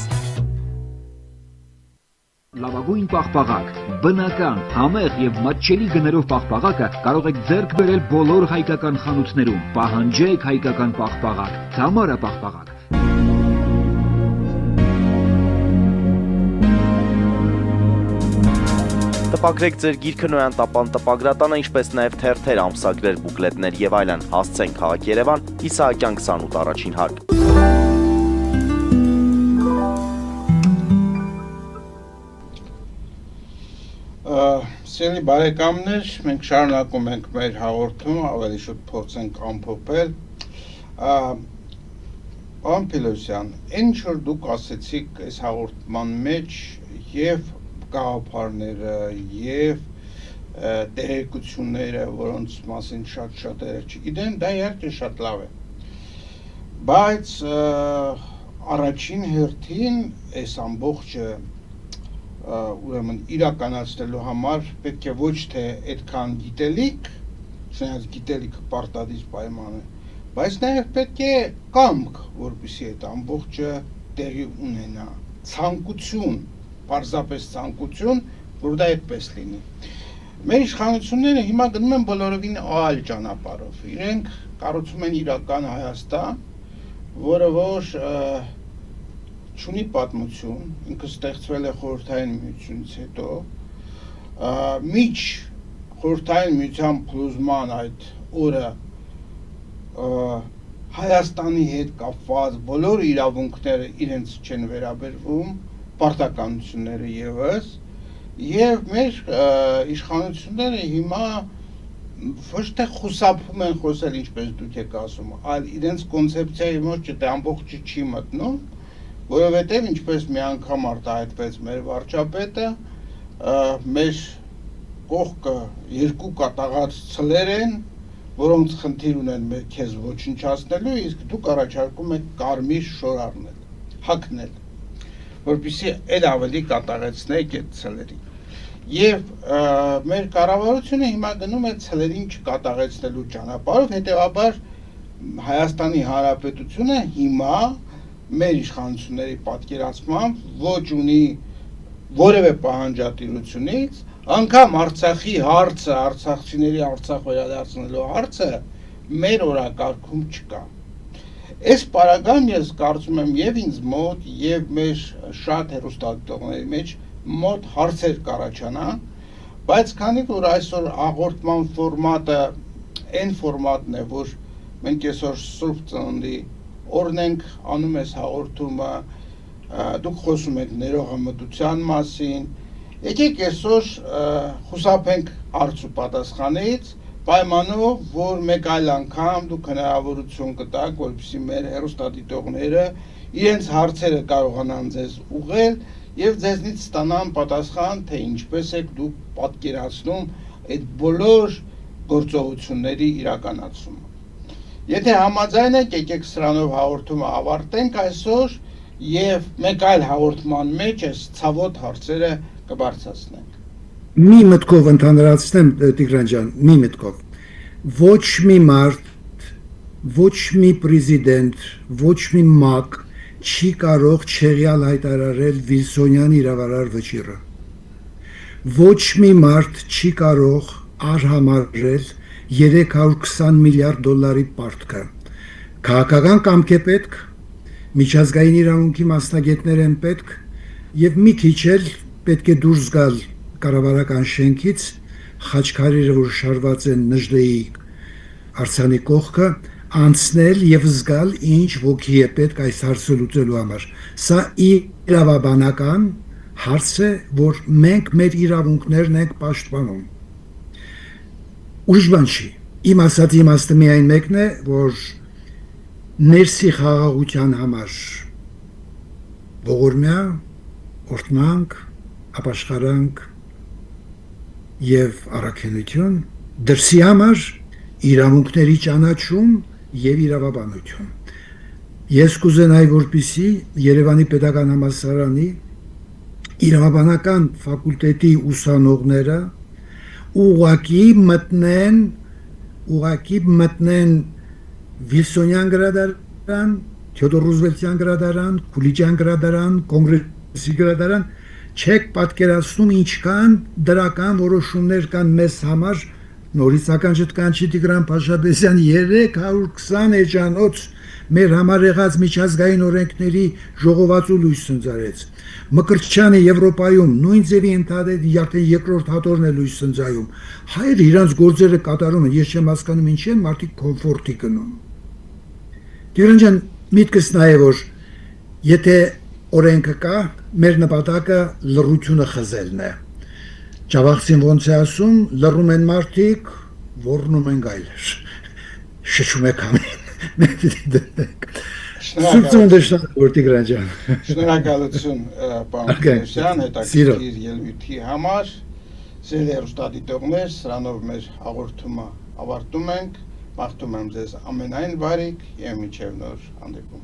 S8: Լավագույն պաղպաղակ, բնական, համեղ եւ մատչելի գներով պաղպաղակը կարող եք ձեռք բերել բոլոր հայկական խանութներում։ Պահանջեք հայկական պաղպաղակ, Թամարա պաղպաղակ։
S3: Տպագրեք ձեր գիրքը Նոյան տապան տպագրատանը, ինչպես նաև թերթեր, ամսագրեր, բուկլետներ եւ այլն։ Հասցեն քաղաք Երևան, Իսահակյան 28 առաջին հարկ։
S1: Սիրելի բարեկամներ, մենք շարունակում ենք մեր հաղորդումը, ավելի շուտ փորձենք ամփոփել։ Պարոն Պելոսյան, ինչ որ դուք ասեցիք այս հաղորդման մեջ եւ գաղափարները եւ տեղեկությունները, որոնց մասին շատ-շատերը չգիտեն, դա իհարկե շատ լավ է։ Բայց առաջին հերթին այս ամբողջը ուրեմն իրականացնելու համար պետք է ոչ թե այդքան գիտելիք, չնայած գիտելիքը պարտադիր պայման է, բայց նաև պետք է կամք, որպեսզի այդ ամբողջը տեղի ունենա, ցանկություն, պարզապես ցանկություն, որ դա այդպես լինի։ Մեր իշխանությունները հիմա գնում են բոլորովին այլ ճանապարհով։ Իրենք կառուցում են իրական Հայաստան, որը որ չունի պատմություն, ինքը ստեղծվել է խորհրդային միությունից հետո, միջ խորհրդային միության փլուզման այդ օրը Հայաստանի հետ կապված բոլոր իրավունքները իրենց չեն վերաբերվում, պարտականությունները եւս, եւ մեր իշխանությունները հիմա ոչ թե խուսափում են խոսել, ինչպես դուք եք ասում, այլ իրենց կոնցեպցիայի մեջ դա ամբողջը չի մտնում, որովհետեւ ինչպես մի անգամ արտահայտվեց մեր վարչապետը, մեր կողքը երկու կատաղած ցլեր են, որոնց խնդիր ունեն քեզ ոչնչացնելու, իսկ դուք առաջարկում եք կարմիր շոր առնել, հագնել, որպեսզի այլ ավելի կատաղեցնեք այդ ցլերին։ Եվ մեր կառավարությունը հիմա գնում է ցլերին չկատաղեցնելու ճանապարհով, հետեւաբար Հայաստանի Հանրապետությունը հիմա մեր իշխանությունների պատկերացմամբ ոչ ունի որևէ պահանջատիրությունից, անգամ Արցախի հարցը, արցախցիների Արցախ վերադարձնելու հարցը մեր օրակարգում չկա։ Այս պարագայում ես կարծում եմ եւ ինձ մոտ եւ մեր շատ հեռուստադիտողների մեջ մոտ հարցեր կառաջանան, բայց քանի որ այսօր հաղորդման ֆորմատը այն ֆորմատն է, որ մենք այսօր Սուրբ Ծննդի օրն ենք անում այս հաղորդումը, դուք խոսում եք ներողամտության մասին, եկեք այսօր խուսափենք հարց ու պատասխանից, պայմանով, որ մեկ այլ անգամ դուք հնարավորություն կտաք, որպեսզի մեր հեռուստադիտողները իրենց հարցերը կարողանան ձեզ ուղղել եւ ձեզնից ստանան պատասխան, թե ինչպես եք դուք պատկերացնում այդ բոլոր գործողությունների իրականացումը։ Եթե համաձայն եք, եկեք սրանով հաղորդումը ավարտենք այսօր եւ մեկ այլ հաղորդման մեջ այս ցավոտ հարցերը կբարձրացնենք։
S2: Մի մտքով ընդհանրացնեմ Տիգրան ջան, մի մտքով։ Ոչ մի մարդ ոչ մի պրեզիդենտ, ոչ մի մակ չի կարող չեղյալ հայտարարել Վիլսոնյան իրավարար վճիռը։ Ոչ մի մարդ չի կարող արհամարել 320 միլիարդ դոլարի պարտքը։ Քաղաքական կամք է պետք, միջազգային իրավունքի մասնագետներ են պետք եւ մի քիչ էլ պետք է դուրս գալ կառավարական շենքից, խաչքարերը, որ շարված են Նժդեի արձանի կողքը, անցնել եւ զգալ ինչ ոգի է պետք այս հարցը լուծելու համար։ Սա իրավաբանական հարց է, որ մենք մեր իրավունքներն ենք պաշտպանում։ Ուրիշ բան չի։ Իմ ասած իմաստը միայն մեկն է, որ ներսի խաղաղության համար ողորմյա, օրհնանք, ապաշխարանք եւ առաքինություն, դրսի համար իրավունքների ճանաչում եւ իրավաբանություն։ Ես կուզենայի, որպեսզի Երևանի Պետական Համալսարանի իրավաբանական ֆակուլտետի ուսանողները ուղղակի մտնեն Վիլսոնյան գրադարան, Թեոդոր Ռուզվելտյան գրադարան, Կուլիջյան գրադարան, Կոնգրեսի գրադարան, չեք պատկերացնում ինչքան դրական որոշումներ կան մեզ համար, նորից ականջտկանչի Տիգրան Փաշաբեսյան 320 էջանոց մեր համար եղած միջազգային օրենքների ժողովածու լույս ընծարեց։ Մկրտչյանը Եվրոպայում նույն ձևի ընդհանրել արդեն երկրորդ հատորն է լույս ընծայում։ Հայերը իրանց գործերը կատարում են, ես չեմ հասկանում ինչի են մարդիկ կոմֆորտի գնում։ Տիգրան ջան, միտքս նա է, որ եթե օրենքը կա, մեր նպատակը լռությունը խզելն է։ Ջավախցին ոնց է ասում, լռում են մարդիկ, ոռնում են գայլեր։ Շշում եք ամեն։ Տիգրան ջան։
S1: Շնորհակալություն պարոն Պետրոսյան, հետաքրքիր ելույթի համար։ Սիրելի հեռուստադիտողներ, սրանով մեր հաղորդումը ավարտում ենք։ Մաղթում եմ ձեզ ամենայն բարիք եւ մինչեւ նոր հանդիպում։